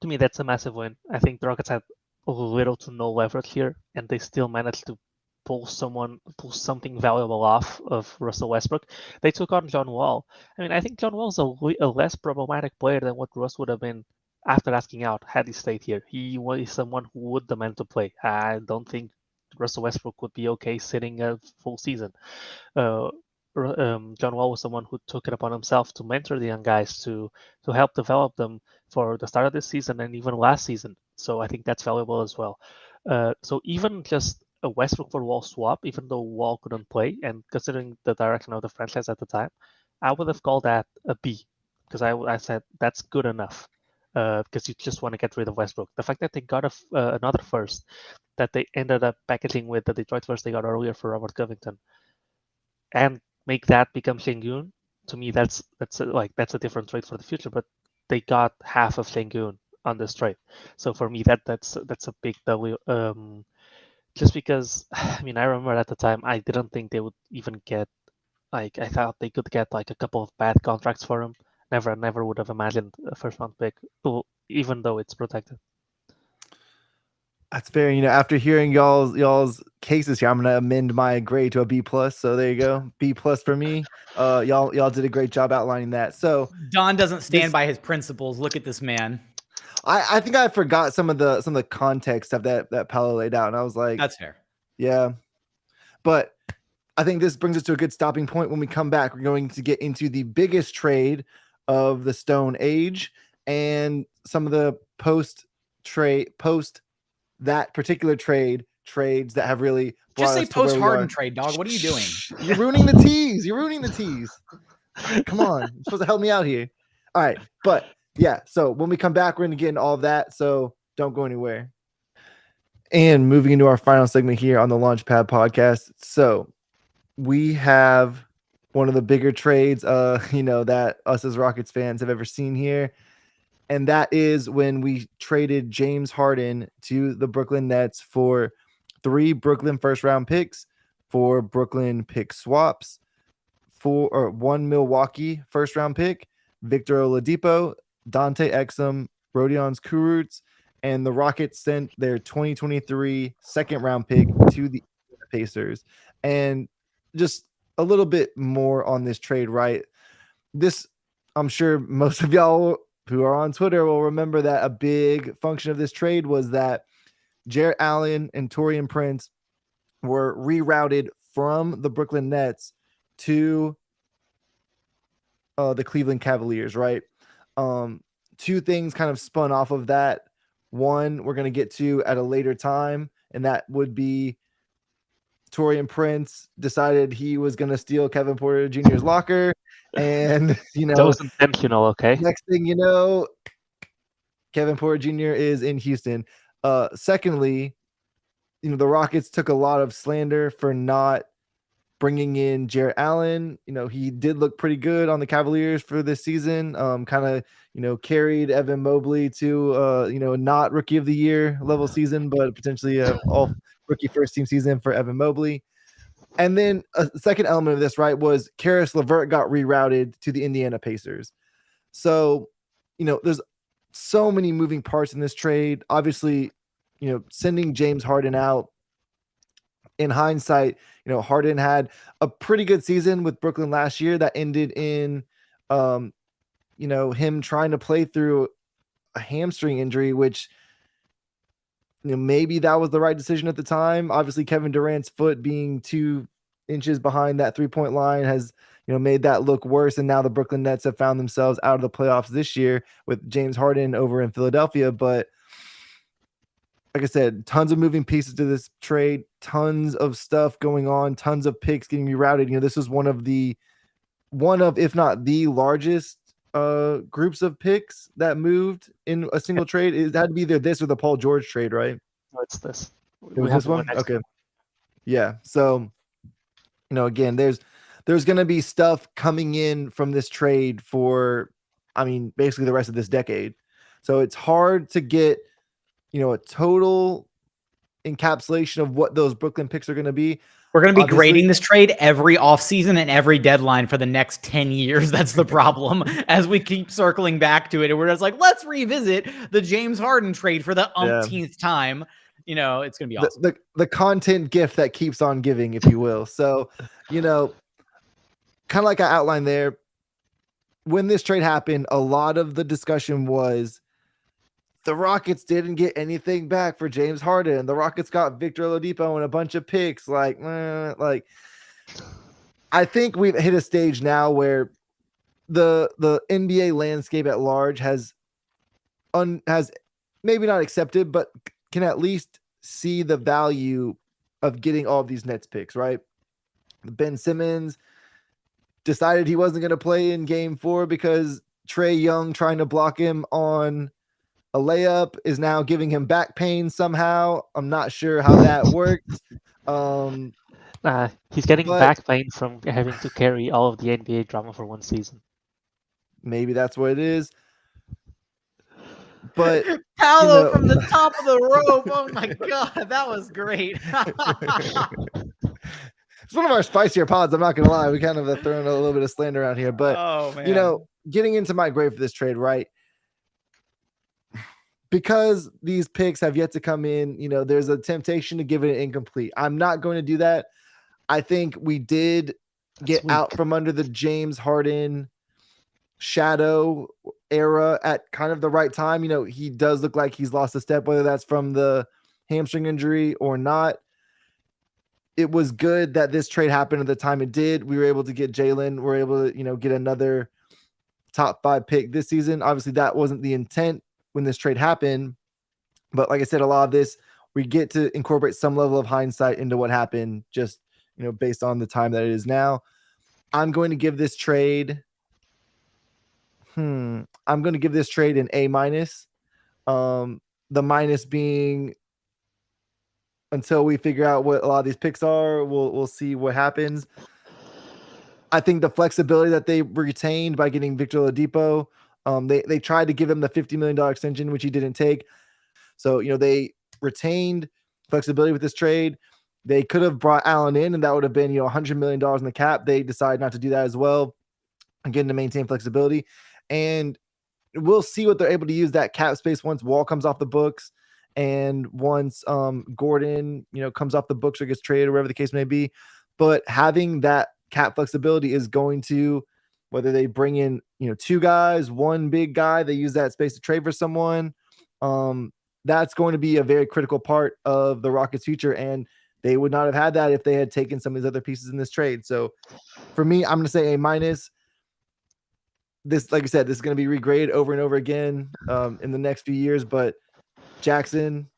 me, that's a massive win. I think the Rockets had little to no leverage here, and they still managed to pull something valuable off of Russell Westbrook. They took on John Wall. I mean, I think John Wall's a less problematic player than what Russ would have been after asking out had he stayed here. He was someone who would demand to play. I don't think Russell Westbrook would be okay sitting a full season. John Wall was someone who took it upon himself to mentor the young guys, to help develop them for the start of this season and even last season. So I think that's valuable as well. So even just a Westbrook for Wall swap, even though Wall couldn't play, and considering the direction of the franchise at the time, I would have called that a B, because I said that's good enough, because you just want to get rid of Westbrook. The fact that they got another first, that they ended up packaging with the Detroit first they got earlier for Robert Covington, and make that become Sengun, to me that's a different trade for the future. But they got half of Sengun on this trade, so for me that's a big W. Just because, I mean, I remember at the time I didn't think they would even get, like, I thought they could get like a couple of bad contracts for him. Never would have imagined a first round pick, even though it's protected. That's fair. After hearing y'all's cases here, I'm gonna amend my grade to a B+. So there you go, B+ for me. Y'all did a great job outlining that. So Don doesn't stand by his principles. Look at this man. I think I forgot some of the context of that Paulo laid out, and I was like, that's fair. Yeah, but I think this brings us to a good stopping point. When we come back, we're going to get into the biggest trade of the Stone Age and some of the post that particular trades that have really just say post Harden trade, dog. What are you doing? You're ruining the tease. Come on, you're supposed to help me out here. All right, but yeah. So when we come back, we're gonna get into all of that. So don't go anywhere. And moving into our final segment here on the Launchpad podcast. So we have one of the bigger trades, that us as Rockets fans have ever seen here. And that is when we traded James Harden to the Brooklyn Nets for 3 Brooklyn first round picks, 4 Brooklyn pick swaps, 1 Milwaukee first round pick, Victor Oladipo, Dante Exum, Rodions Kurucs, and the Rockets sent their 2023 second round pick to the Pacers. And just a little bit more on this trade, right? This, I'm sure most of y'all who are on Twitter will remember that a big function of this trade was that Jarrett Allen and Taurean Prince were rerouted from the Brooklyn Nets to the Cleveland Cavaliers, right? Two things kind of spun off of that. One, we're going to get to at a later time, and that would be Taurean Prince decided he was going to steal Kevin Porter Jr.'s locker. And, that was intentional, okay? Next thing you know, Kevin Porter Jr. is in Houston. Secondly, the Rockets took a lot of slander for not bringing in Jarrett Allen. He did look pretty good on the Cavaliers for this season. Kind of, carried Evan Mobley to, not rookie of the year level season, but potentially all rookie first team season for Evan Mobley. And then a second element of this, right, was Karis LeVert got rerouted to the Indiana Pacers. So, there's so many moving parts in this trade. Obviously, sending James Harden out, in hindsight, Harden had a pretty good season with Brooklyn last year that ended in, him trying to play through a hamstring injury, which, maybe that was the right decision at the time. Obviously, Kevin Durant's foot being 2 inches behind that 3-point line has, made that look worse. And now the Brooklyn Nets have found themselves out of the playoffs this year with James Harden over in Philadelphia. But like I said, tons of moving pieces to this trade, tons of stuff going on, tons of picks getting rerouted. This was one of, if not the largest groups of picks that moved in a single trade. It had to be either this or the Paul George trade, right? No, it's this. It was this one? Okay. Yeah. So, again, there's going to be stuff coming in from this trade for, basically the rest of this decade. So it's hard to get, a total encapsulation of what those Brooklyn picks are going to be. We're going to be grading this trade every offseason and every deadline for the next 10 years. That's the problem as we keep circling back to it. And we're just like, let's revisit the James Harden trade for the umpteenth time. It's going to be awesome. The content gift that keeps on giving, if you will. So, kind of like I outlined there, when this trade happened, a lot of the discussion was the Rockets didn't get anything back for James Harden. The Rockets got Victor Oladipo and a bunch of picks. I think we've hit a stage now where the NBA landscape at large has maybe not accepted, but can at least see the value of getting all of these Nets picks, right? Ben Simmons decided he wasn't going to play in Game 4 because Trae Young trying to block him on a layup is now giving him back pain somehow. I'm not sure how that works. He's getting back pain from having to carry all of the NBA drama for one season. Maybe that's what it is. But Paulo from the top of the rope. Oh my God, that was great. It's one of our spicier pods. I'm not going to lie. We kind of have thrown a little bit of slander around here. But, getting into my grade for this trade, right? Because these picks have yet to come in, there's a temptation to give it an incomplete. I'm not going to do that. I think we did get out from under the James Harden shadow era at kind of the right time. He does look like he's lost a step, whether that's from the hamstring injury or not. It was good that this trade happened at the time it did. We were able to get Jalen. We were able to, get another top 5 pick this season. Obviously, that wasn't the intent when this trade happened. But like I said, a lot of this, we get to incorporate some level of hindsight into what happened just, based on the time that it is now. I'm going to give this trade. I'm going to give this trade an A-. The minus being until we figure out what a lot of these picks are, we'll see what happens. I think the flexibility that they retained by getting Victor Oladipo, they tried to give him the $50 million extension, which he didn't take. So, they retained flexibility with this trade. They could have brought Allen in, and that would have been, $100 million in the cap. They decided not to do that as well, again, to maintain flexibility. And we'll see what they're able to use that cap space once Wall comes off the books, and once Gordon, comes off the books or gets traded or whatever the case may be. But having that cap flexibility is going to, whether they bring in, two guys, one big guy, they use that space to trade for someone. That's going to be a very critical part of the Rockets' future, and they would not have had that if they had taken some of these other pieces in this trade. So for me, I'm going to say A-. This, like I said, this is going to be regraded over and over again in the next few years. But Jackson,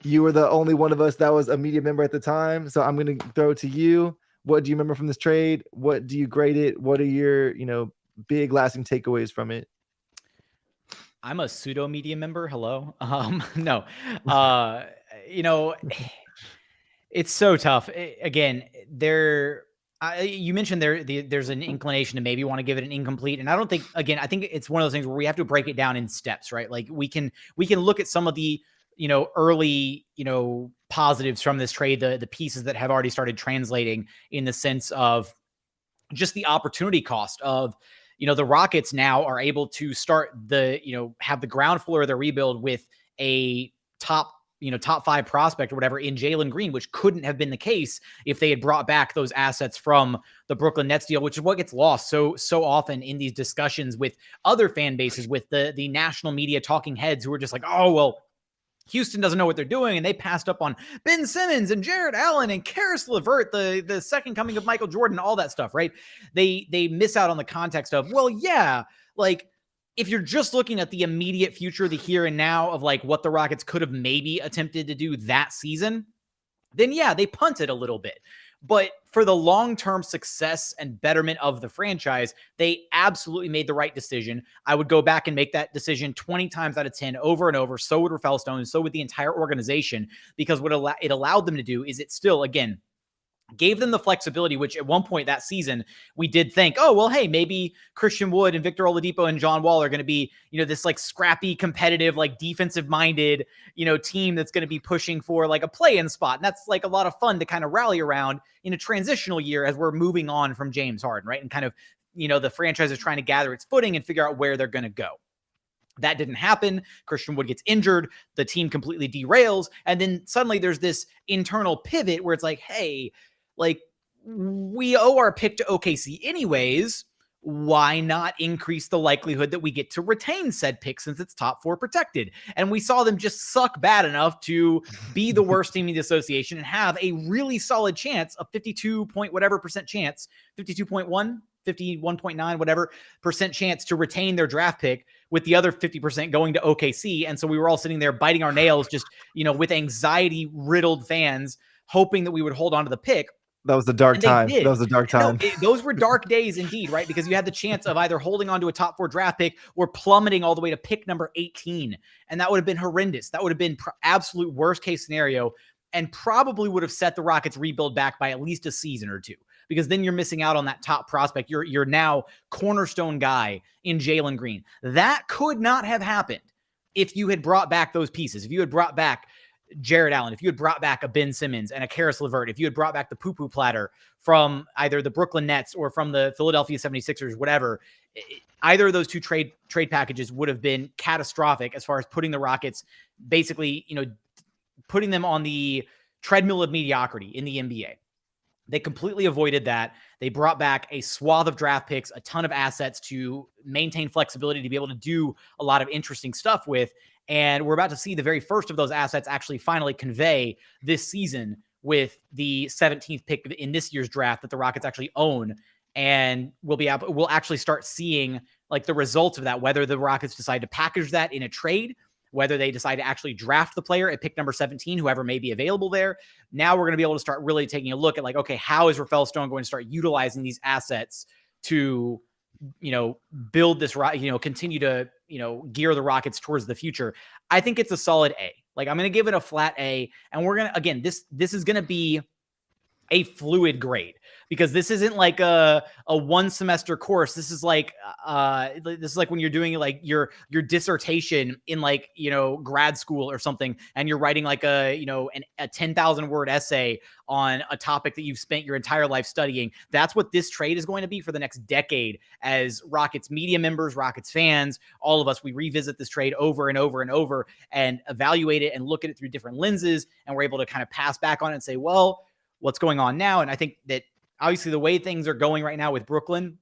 you were the only one of us that was a media member at the time. So I'm going to throw it to you. What do you remember from this trade? What do you grade it? What are your, big lasting takeaways from it? I'm a pseudo media member. Hello. No, it's so tough. Again, you mentioned there's an inclination to maybe want to give it an incomplete. And I don't think, again, I think it's one of those things where we have to break it down in steps, right? Like we can look at some of the, early, positives from this trade, the pieces that have already started translating in the sense of just the opportunity cost of, the Rockets now are able to start have the ground floor of their rebuild with a top 5 prospect or whatever in Jalen Green, which couldn't have been the case if they had brought back those assets from the Brooklyn Nets deal, which is what gets lost so often in these discussions with other fan bases, with the national media talking heads who are just like, oh, well, Houston doesn't know what they're doing, and they passed up on Ben Simmons and Jared Allen and Karis LeVert, the second coming of Michael Jordan, all that stuff, right? They miss out on the context of, well, yeah, like if you're just looking at the immediate future, the here and now of like what the Rockets could have maybe attempted to do that season, then yeah, they punted a little bit. But for the long-term success and betterment of the franchise, they absolutely made the right decision. I would go back and make that decision 20 times out of 10 over and over. So would Rafael Stone, and so would the entire organization, because what it allowed them to do is it still, again, gave them the flexibility, which at one point that season, we did think, oh, well, hey, maybe Christian Wood and Victor Oladipo and John Wall are going to be, this like scrappy, competitive, like defensive minded, team that's going to be pushing for like a play-in spot. And that's like a lot of fun to kind of rally around in a transitional year as we're moving on from James Harden, right? And kind of, the franchise is trying to gather its footing and figure out where they're going to go. That didn't happen. Christian Wood gets injured. The team completely derails. And then suddenly there's this internal pivot where it's like, hey, like we owe our pick to OKC anyways. Why not increase the likelihood that we get to retain said pick since it's top 4 protected? And we saw them just suck bad enough to be the worst team in the association and have a really solid chance, a 52 point whatever percent chance, 52.1, 51.9, whatever percent chance to retain their draft pick, with the other 50% going to OKC. And so we were all sitting there biting our nails, just, with anxiety riddled fans, hoping that we would hold on to the pick. That was a dark time. That was a dark time. No, those were dark days indeed, right? Because you had the chance of either holding on to a top 4 draft pick or plummeting all the way to pick number 18. And that would have been horrendous. That would have been absolute worst case scenario, and probably would have set the Rockets rebuild back by at least a season or two, because then you're missing out on that top prospect. You're now cornerstone guy in Jalen Green. That could not have happened if you had brought back those pieces. If you had brought back Jared Allen, if you had brought back a Ben Simmons and a Karis LeVert, if you had brought back the poo-poo platter from either the Brooklyn Nets or from the Philadelphia 76ers, whatever, either of those two trade packages would have been catastrophic as far as putting the Rockets basically, putting them on the treadmill of mediocrity in the NBA. They completely avoided that. They brought back a swath of draft picks, a ton of assets to maintain flexibility, to be able to do a lot of interesting stuff with. And we're about to see the very first of those assets actually finally convey this season with the 17th pick in this year's draft that the Rockets actually own. And we'll actually start seeing like the results of that, whether the Rockets decide to package that in a trade, whether they decide to actually draft the player at pick number 17, whoever may be available there. Now we're going to be able to start really taking a look at like, okay, how is Rafael Stone going to start utilizing these assets to, build this, continue to, gear the Rockets towards the future? I think it's a solid A. Like, I'm going to give it a flat A. And we're going to, again, this is going to be a fluid grade, because this isn't like a 1 semester course. This is like when you're doing like your dissertation in like, grad school or something, and you're writing like a 10,000 word essay on a topic that you've spent your entire life studying. That's what this trade is going to be for the next decade. As Rockets media members, Rockets fans, all of us, we revisit this trade over and over and over and evaluate it and look at it through different lenses. And we're able to kind of pass back on it and say, well, what's going on now? And I think that obviously the way things are going right now with Brooklyn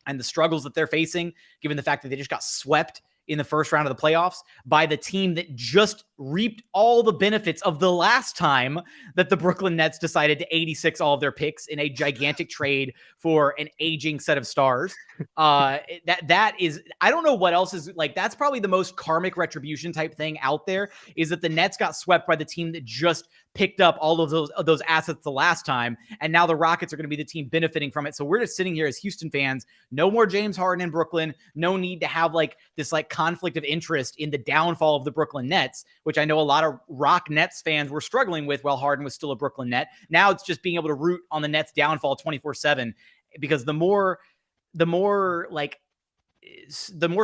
and the struggles that they're facing, given the fact that they just got swept in the first round of the playoffs by the team that just reaped all the benefits of the last time that the Brooklyn Nets decided to 86 all of their picks in a gigantic trade for an aging set of stars. That is, I don't know what else is like, that's probably the most karmic retribution type thing out there, is that the Nets got swept by the team that just picked up all of those assets the last time. And now the Rockets are going to be the team benefiting from it. So we're just sitting here as Houston fans, no more James Harden in Brooklyn, no need to have like this like conflict of interest in the downfall of the Brooklyn Nets, which I know a lot of Rock Nets fans were struggling with while Harden was still a Brooklyn Net. Now it's just being able to root on the Nets downfall 24/7, because the more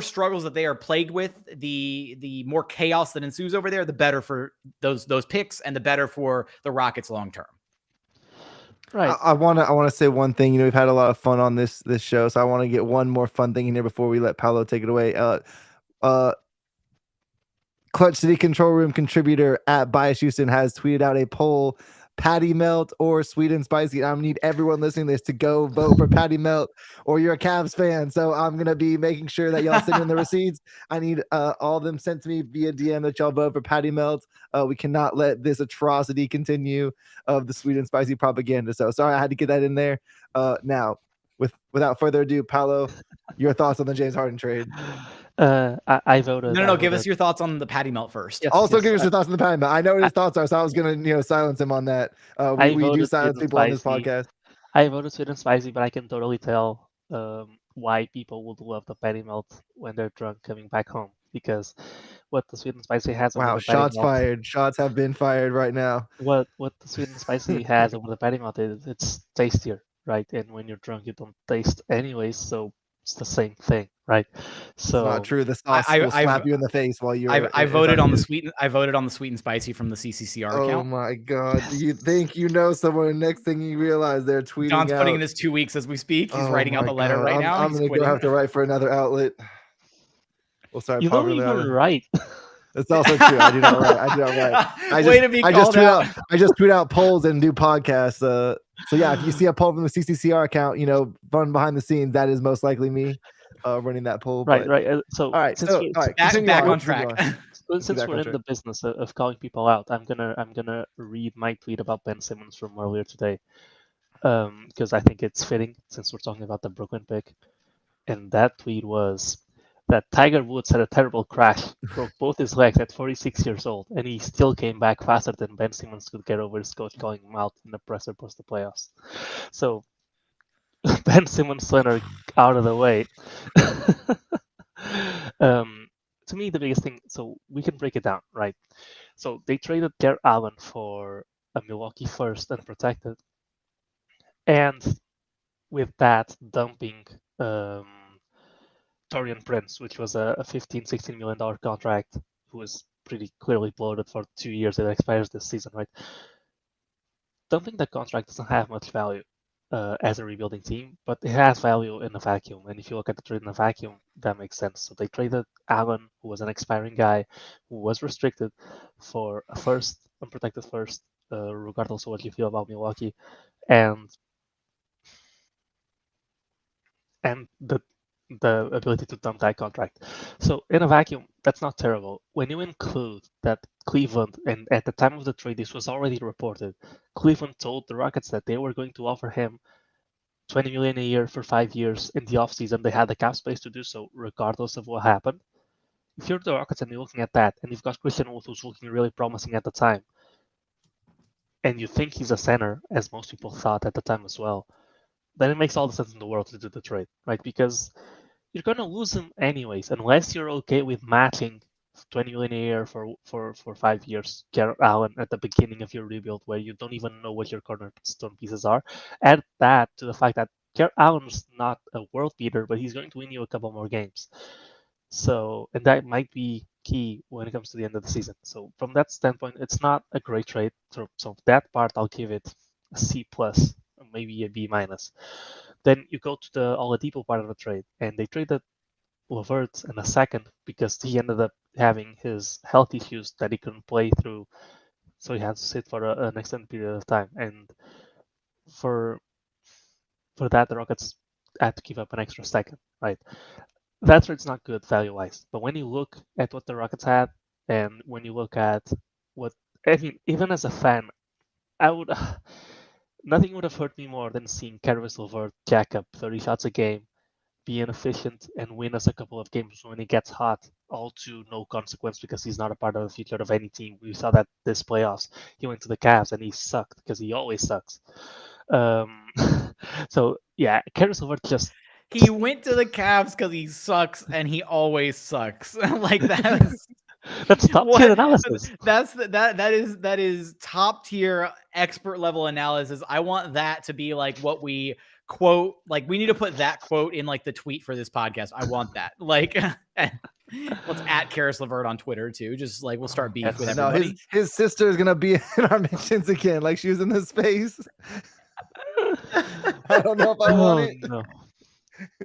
struggles that they are plagued with, the more chaos that ensues over there, the better for those picks and the better for the Rockets long term. Right. I want to say one thing. We've had a lot of fun on this show, so I want to get one more fun thing in here before we let Paulo take it away. Clutch City Control Room contributor at Bias Houston has tweeted out a poll: Patty Melt or Sweet and Spicy. I need everyone listening to this to go vote for Patty Melt, or you're a Cavs fan. So I'm going to be making sure that y'all send in the receipts. I need all of them sent to me via DM that y'all vote for Patty Melt. We cannot let this atrocity continue of the Sweet and Spicy propaganda. So sorry, I had to get that in there. Now, without further ado, Paulo, your thoughts on the James Harden trade? I voted. No. Give us your thoughts on the Patty Melt first. Yes, give us your thoughts on the Patty Melt. I know what his thoughts are, so I was gonna, silence him on that. We do silence people on this podcast. I voted Sweet and Spicy, but I can totally tell why people would love the Patty Melt when they're drunk coming back home, because what the Sweet and Spicy has. Wow, shots fired. Shots have been fired right now. What the Sweet and Spicy has over the Patty Melt is it's tastier, right? And when you're drunk, you don't taste anyways, so it's the same thing, right? So it's not true. The sauce will slap you in the face while you're. I voted on the sweet. I voted on the Sweet and Spicy from the CCCR account. Oh my god! Do you think you know someone? And next thing you realize, they're tweeting. John's out. putting in his 2 weeks as we speak. He's writing out the letter right now. I'm gonna go have to write for another outlet. Well, sorry, you don't even write. That's also true. I do not write. I just tweet out polls and do podcasts. So yeah, if you see a poll from the CCCR account, run behind the scenes, that is most likely me running that poll. Right. So all right. Back on track. Since we're in the business of calling people out, I'm gonna read my tweet about Ben Simmons from earlier today, because I think it's fitting since we're talking about the Brooklyn pick. And that tweet was that Tiger Woods had a terrible crash, broke both his legs at 46 years old, and he still came back faster than Ben Simmons could get over his coach calling him out in the presser post the playoffs. So Ben Simmons slander out of the way. To me, the biggest thing, so we can break it down, right? So they traded Garrett Allen for a Milwaukee first unprotected, and with that dumping Taurean Prince, which was a $15-16 million contract, who was pretty clearly bloated for 2 years. It expires this season, right? Dumping that contract doesn't have much value as a rebuilding team, but it has value in a vacuum. And if you look at the trade in a vacuum, that makes sense. So they traded Allen, who was an expiring guy, who was restricted, for a first, unprotected first, regardless of what you feel about Milwaukee, and the ability to dump that contract. So in a vacuum, that's not terrible. When you include that Cleveland, and at the time of the trade, this was already reported, Cleveland told the Rockets that they were going to offer him $20 million a year for 5 years in the offseason. They had the cap space to do so, regardless of what happened. If you're the Rockets and you're looking at that, and you've got Christian Wood, who's looking really promising at the time, and you think he's a center, as most people thought at the time as well, then it makes all the sense in the world to do the trade, right? Because you're going to lose him anyways, unless you're okay with matching $20 million a year for 5 years, Jarrett Allen at the beginning of your rebuild, where you don't even know what your cornerstone pieces are. Add that to the fact that Jarrett Allen's not a world beater, but he's going to win you a couple more games. So, and that might be key when it comes to the end of the season. So, from that standpoint, it's not a great trade. So that part, I'll give it a C plus, maybe a B minus. Then you go to the Oladipo part of the trade, and they traded LeVert in a second because he ended up having his health issues that he couldn't play through, so he had to sit for an extended period of time. And for that, the Rockets had to give up an extra second, right? That trade's not good value-wise, but when you look at what the Rockets had, and when you look at what, I mean, even as a fan, I would nothing would have hurt me more than seeing Caris LeVert jack up 30 shots a game, be inefficient, and win us a couple of games when he gets hot, all to no consequence because he's not a part of the future of any team. We saw that this playoffs. He went to the Cavs and he sucked because he always sucks. So yeah, Caris LeVert just. He went to the Cavs because he sucks and he always sucks. Like that's top tier analysis. That is top tier expert level analysis. I want that to be like what we quote. Like we need to put that quote in like the tweet for this podcast. I want that. Like let's at Caris LeVert on Twitter too. Just like we'll start beef with everybody. No, his sister is gonna be in our mentions again. Like she was in this space. I don't know if I want it. No.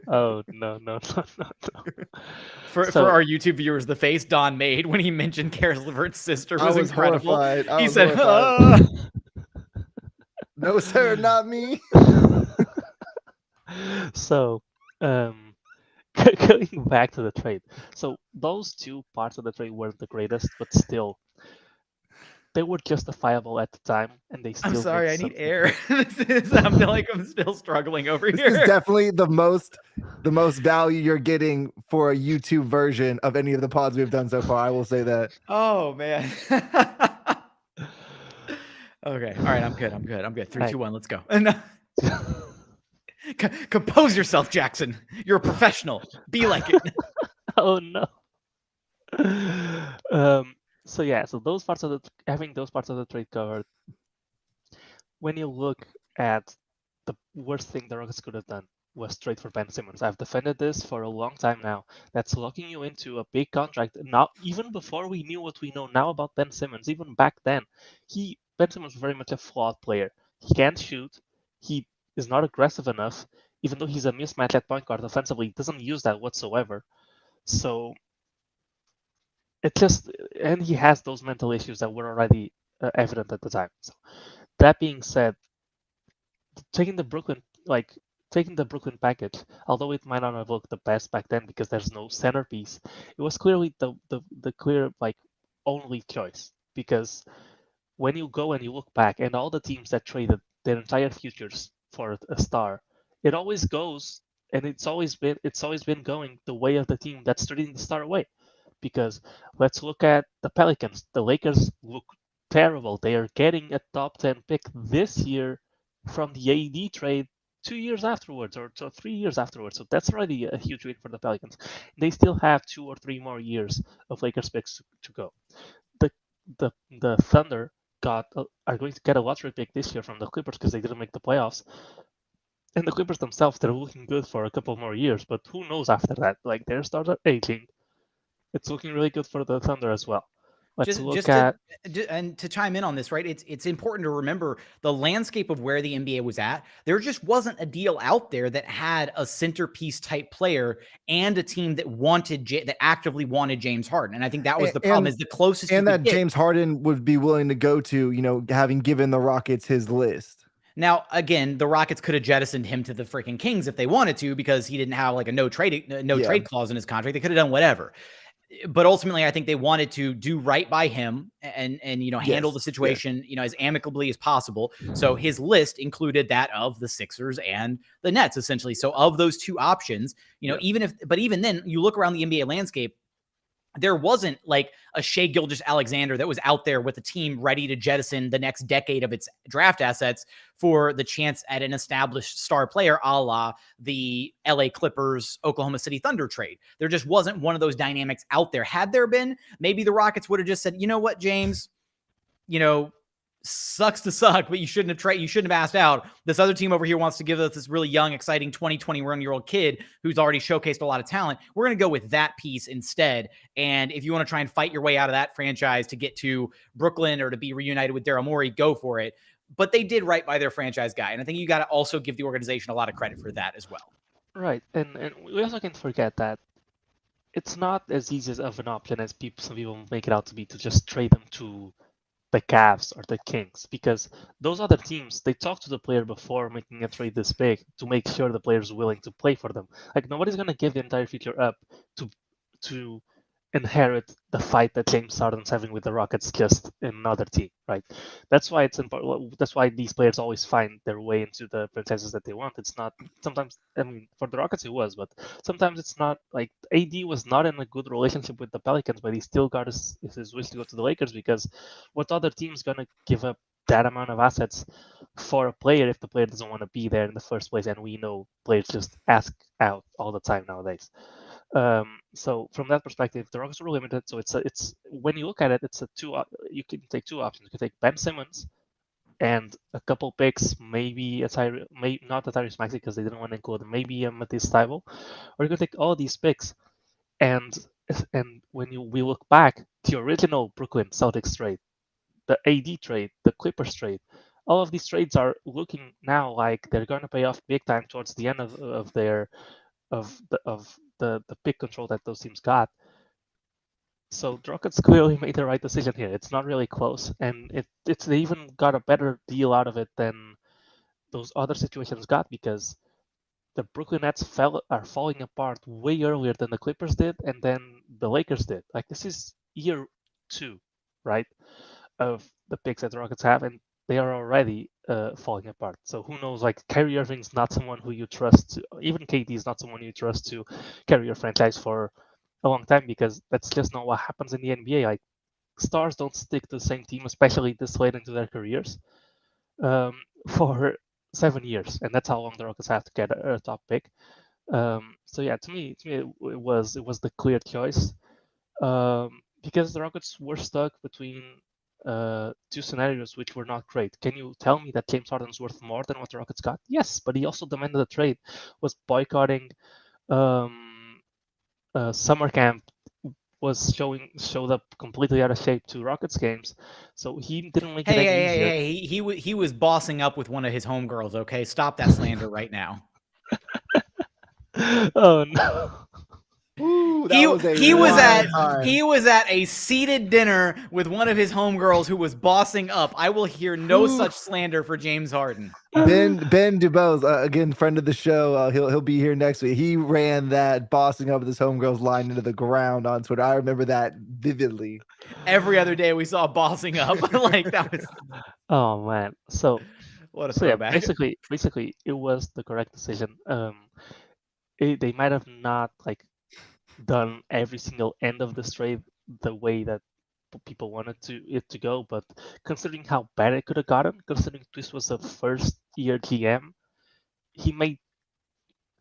Oh no. For our YouTube viewers, the face Don made when he mentioned Caris LeVert's sister was incredible. He said, "No, sir, not me." So, going back to the trade. So those two parts of the trade weren't the greatest, but still, they were justifiable at the time, and they still. I'm sorry, I need air. I feel like I'm still struggling over here. This is definitely the most value you're getting for a YouTube version of any of the pods we've done so far. I will say that. Oh man. Okay. All right. I'm good. 3, 2, 1. Let's go. Compose yourself, Jackson. You're a professional. Be like it. Oh no. So yeah, so having those parts of the trade covered. When you look at the worst thing the Rockets could have done was trade for Ben Simmons. I've defended this for a long time now. That's locking you into a big contract. Now, even before we knew what we know now about Ben Simmons, even back then, Ben Simmons was very much a flawed player. He can't shoot. He is not aggressive enough. Even though he's a mismatch at point guard offensively, he doesn't use that whatsoever. So and he has those mental issues that were already evident at the time. So that being said, taking the Brooklyn package, although it might not have looked the best back then because there's no centerpiece, it was clearly the clear only choice. Because when you go and you look back, and all the teams that traded their entire futures for a star, it always goes, and it's always been going the way of the team that's trading the star away. Because let's look at the Pelicans. The Lakers look terrible. They are getting a top 10 pick this year from the AD trade 2 years afterwards, or 3 years afterwards. So that's already a huge win for the Pelicans. They still have 2 or 3 more years of Lakers picks to go. The Thunder are going to get a lottery pick this year from the Clippers because they didn't make the playoffs. And the Clippers themselves, they're looking good for a couple more years, but who knows after that? Like, their stars are aging. It's looking really good for the Thunder as well. To chime in on this, right? It's important to remember the landscape of where the NBA was at. There just wasn't a deal out there that had a centerpiece type player and a team that actively wanted James Harden. And I think that was the problem. Is the closest, and that James Harden would be willing to go to, having given the Rockets his list. Now, again, the Rockets could have jettisoned him to the freaking Kings if they wanted to, because he didn't have like a no trade clause in his contract. They could have done whatever. But ultimately, I think they wanted to do right by him and handle the situation, as amicably as possible. So his list included that of the Sixers and the Nets, essentially. So of those two options, even then, you look around the NBA landscape, there wasn't like a Shea Gilgeous-Alexander that was out there with a team ready to jettison the next decade of its draft assets for the chance at an established star player, a la the LA Clippers, Oklahoma City Thunder trade. There just wasn't one of those dynamics out there. Had there been, maybe the Rockets would have just said, you know what, James, sucks to suck, but you shouldn't have asked out. This other team over here wants to give us this really young, exciting 21-year-old kid who's already showcased a lot of talent. We're going to go with that piece instead. And if you want to try and fight your way out of that franchise to get to Brooklyn or to be reunited with Daryl Morey, go for it. But they did right by their franchise guy. And I think you got to also give the organization a lot of credit for that as well. Right. And we also can't forget that it's not as easy of an option as some people make it out to be to just trade them to the Cavs or the Kings, because those other teams, they talk to the player before making a trade this big to make sure the player is willing to play for them. Like, nobody's going to give the entire future up to inherit the fight that James Harden's having with the Rockets just in another team, right? That's why it's important. That's why these players always find their way into the franchises that they want. It's not sometimes. I mean, for the Rockets it was, but sometimes it's not. Like, AD was not in a good relationship with the Pelicans, but he still got his wish to go to the Lakers, because what other team's gonna give up that amount of assets for a player if the player doesn't want to be there in the first place? And we know players just ask out all the time nowadays. So from that perspective, the Rockets were limited. So it's when you look at it, it's you can take two options. You can take Ben Simmons and a couple picks, maybe not a Tyrese Maxey because they didn't want to include him, maybe a Matisse Thybulle, or you can take all these picks, and when we look back, the original Brooklyn Celtics trade, the AD trade, the Clippers trade, all of these trades are looking now like they're going to pay off big time towards the end of the pick control that those teams got. So the Rockets clearly made the right decision here. It's not really close, and they even got a better deal out of it than those other situations got, because the Brooklyn Nets are falling apart way earlier than the Clippers did, and then the Lakers did. Like, this is year 2, right, of the picks that the Rockets have, and they are already falling apart. So who knows? Like, Kyrie Irving's not someone who you trust to, even KD is not someone you trust to carry your franchise for a long time, because that's just not what happens in the NBA. Like, stars don't stick to the same team, especially this late into their careers, for 7 years, and that's how long the Rockets have to get a top pick. So yeah, to me, it was the clear choice, because the Rockets were stuck between two scenarios which were not great. Can you tell me that James Harden's worth more than what the Rockets got? Yes, but he also demanded a trade, was boycotting summer camp, showed up completely out of shape to Rockets games, so he didn't make it any easier. Hey, he was bossing up with one of his homegirls. Okay, stop that slander right now. Oh no. Ooh, he was at a seated dinner with one of his homegirls who was bossing up. I will hear no such slander for James Harden. Ben Dubose, again, friend of the show. He'll be here next week. He ran that bossing up with his homegirls line into the ground on Twitter. I remember that vividly. Every other day we saw bossing up. Like, that was. Oh man. So what a throwback. Yeah, basically, it was the correct decision. They might have not done every single end of this trade the way that people wanted it to go, but considering how bad it could have gotten, considering this was a first-year GM,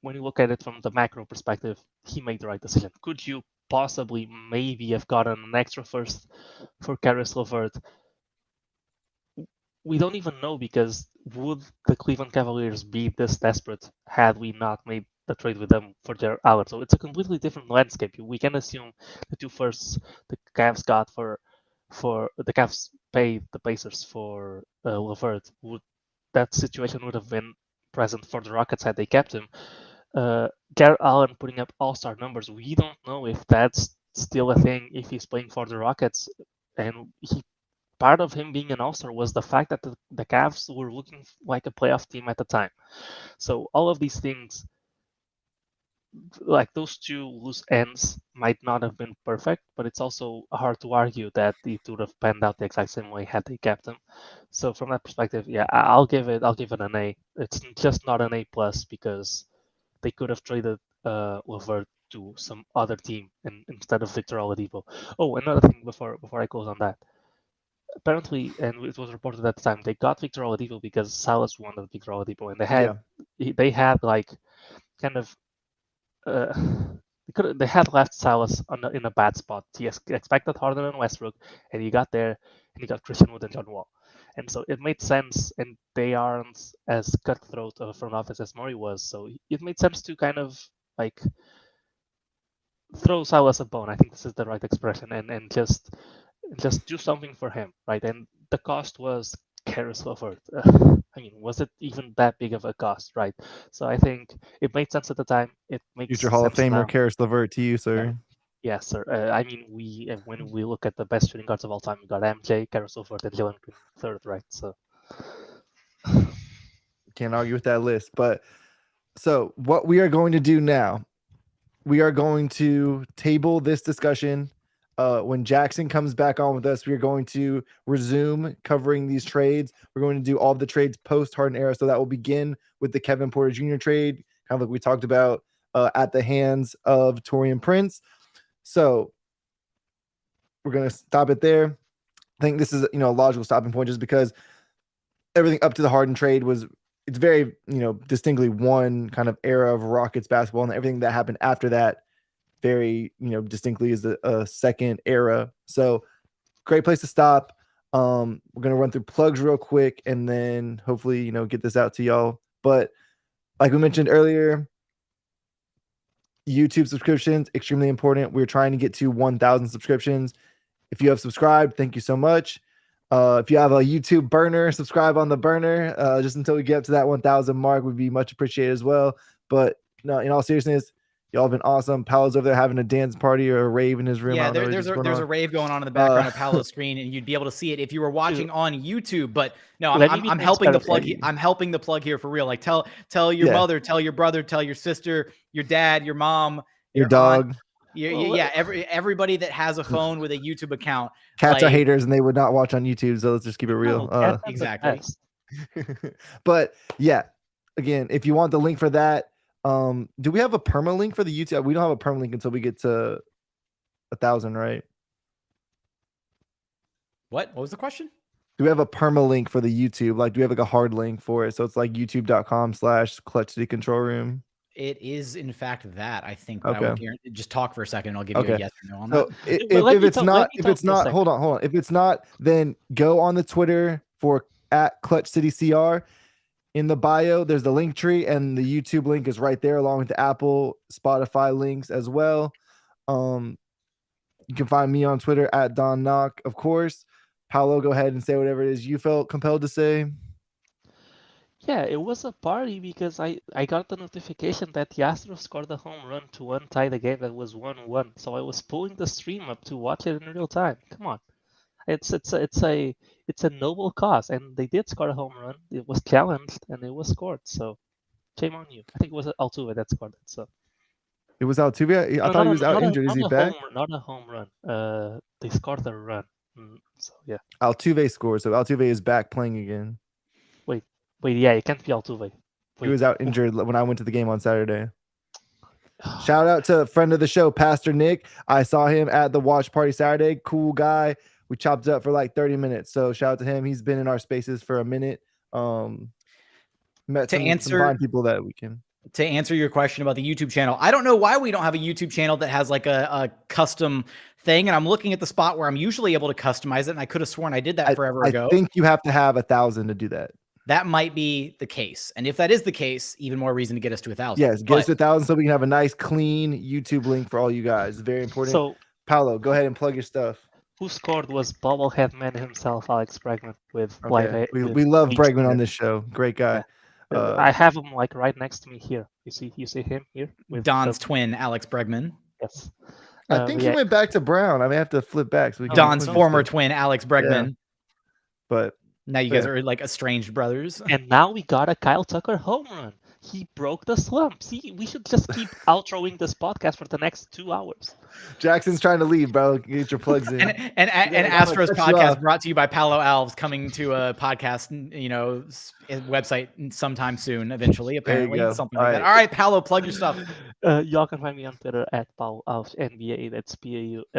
when you look at it from the macro perspective, he made the right decision. Could you possibly maybe have gotten an extra first for Caris LeVert? We don't even know, because would the Cleveland Cavaliers be this desperate had we not made the trade with them for Jared Allen? So it's a completely different landscape. We can assume the 2 firsts the Cavs got for the Cavs paid the Pacers for LeVert. That situation would have been present for the Rockets had they kept him. Jared Allen putting up all-star numbers. We don't know if that's still a thing if he's playing for the Rockets, and part of him being an all-star was the fact that the Cavs were looking like a playoff team at the time. So all of these things, like those 2 loose ends, might not have been perfect, but it's also hard to argue that it would have panned out the exact same way had they kept him. So from that perspective, yeah, I'll give it an A. It's just not an A plus, because they could have traded LeVert to some other team instead of Victor Oladipo. Oh, another thing before I close on that. Apparently, and it was reported at the time, they got Victor Oladipo because Salas wanted Victor Oladipo, and they had like kind of they had left Salas in a bad spot. He expected Harden and Westbrook, and he got there, and he got Christian Wood and John Wall. And so it made sense, and they aren't as cutthroat of a front office as Murray was. So it made sense to kind of like throw Salas a bone. I think this is the right expression, and just do something for him, right? And the cost was Caris LeVert. I mean, was it even that big of a cost, right? So I think it made sense at the time. It makes future Hall of Famer Caris LeVert to you, sir. Yes, sir. I mean, when we look at the best shooting guards of all time, we got MJ, Caris LeVert, and Jalen Green third, right? So can't argue with that list. But so what we are going to do now, we are going to table this discussion. When Jackson comes back on with us, we are going to resume covering these trades. We're going to do all the trades post Harden era. So that will begin with the Kevin Porter Jr. trade, kind of like we talked about at the hands of Taurean Prince. So we're going to stop it there. I think this is, a logical stopping point just because everything up to the Harden trade it's very, distinctly one kind of era of Rockets basketball, and everything that happened after that very, distinctly is a second era. So great place to stop. We're going to run through plugs real quick and then hopefully, get this out to y'all. But like we mentioned earlier, YouTube subscriptions, extremely important. We're trying to get to 1,000 subscriptions. If you have subscribed, thank you so much. If you have a YouTube burner, subscribe on the burner just until we get up to that 1,000 mark would be much appreciated as well. But no, in all seriousness, y'all have been awesome. Paolo's over there having a dance party or a rave in his room. Yeah, there's a rave going on in the background of Paolo's screen, and you'd be able to see it if you were watching on YouTube. But no, I'm helping the plug. I'm helping the plug here for real. Like tell your mother, tell your brother, tell your sister, your dad, your mom, your dog. Everybody that has a phone with a YouTube account. Cats are haters, and they would not watch on YouTube. So let's just keep it real. Exactly. But yeah, again, if you want the link for that. Do we have a permalink for the YouTube? We don't have a permalink until we get to 1,000, right? What was the question? Do we have a permalink for the YouTube? Like, do we have like a hard link for it? So it's like youtube.com/Clutch City Control Room. It is, in fact, that I think. Okay. I will just talk for a second. And I'll give you a yes or no on that. If it's not, hold on. If it's not, then go on the Twitter for @ClutchCityCR. In the bio, there's the link tree, and the YouTube link is right there, along with the Apple, Spotify links as well. You can find me on Twitter @DonKnock, of course. Paulo, go ahead and say whatever it is you felt compelled to say. Yeah, it was a party because I got the notification that the Astros scored a home run to untie the game that was 1-1. So I was pulling the stream up to watch it in real time. Come on. It's a noble cause, and they did score a home run. It was challenged, and it was scored. So, shame on you. I think it was Altuve that scored it. So it was Altuve. I thought he was out injured. Is he back? Not a home run. They scored a run. So yeah. Altuve scored. So Altuve is back playing again. Wait. Yeah, it can't be Altuve. He was out injured when I went to the game on Saturday. Shout out to a friend of the show, Pastor Nick. I saw him at the watch party Saturday. Cool guy. We chopped it up for like 30 minutes. So shout out to him. He's been in our spaces for a minute. Met some fine people that weekend. To answer your question about the YouTube channel, I don't know why we don't have a YouTube channel that has like a custom thing. And I'm looking at the spot where I'm usually able to customize it. And I could have sworn I did that forever ago. I think you have to have 1,000 to do that. That might be the case. And if that is the case, even more reason to get us to 1,000. Yes, get us to 1,000 so we can have a nice, clean YouTube link for all you guys. Very important. So, Paulo, go ahead and plug your stuff. Who scored was bobblehead man himself, Alex Bregman. We love Bregman on this show. Great guy. Yeah. I have him like right next to me here. You see him here with Don's twin, Alex Bregman. Yes. I think he went back to Brown. I may have to flip back. So Don's former twin, Alex Bregman. Yeah. But now you guys are like estranged brothers. And now we got a Kyle Tucker home run. He broke the slump. See, we should just keep outroing this podcast for the next 2 hours. Jackson's trying to leave, bro. Get your plugs in. And Astros podcast brought to you by Paulo Alves, coming to a podcast, website sometime soon, eventually, apparently. Something like that. All right, Paulo, plug your stuff. Y'all can find me on Twitter at Paulo Alves NBA. That's PAULOALVES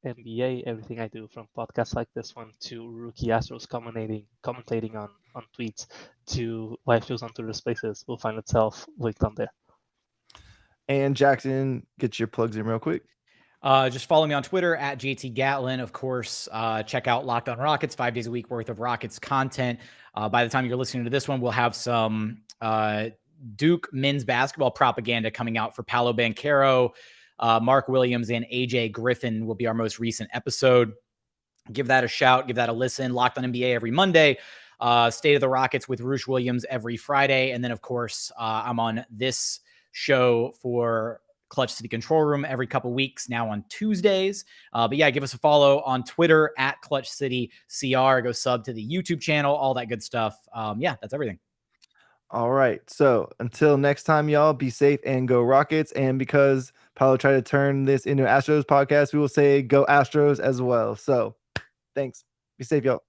NBA. Everything I do, from podcasts like this one to Rookie Astros commentating on tweets to live shows on Twitter Spaces, will find itself linked on there. And Jackson, get your plugs in real quick. Just follow me on Twitter at JT Gatlin. Of course, check out Locked On Rockets, 5 days a week worth of Rockets content. By the time you're listening to this one, we'll have some Duke men's basketball propaganda coming out for Paolo Banchero, Mark Williams, and AJ Griffin will be our most recent episode. Give that a shout. Give that a listen. Locked On NBA every Monday. State of the Rockets with Roosh Williams every Friday. And then, of course, I'm on this show for Clutch City Control Room every couple weeks now on Tuesdays. But yeah, give us a follow on Twitter at Clutch City CR. Go sub to the YouTube channel, all that good stuff. Yeah, that's everything. All right. So until next time, y'all, be safe and go Rockets. And because Paulo tried to turn this into Astros podcast, we will say go Astros as well. So thanks. Be safe, y'all.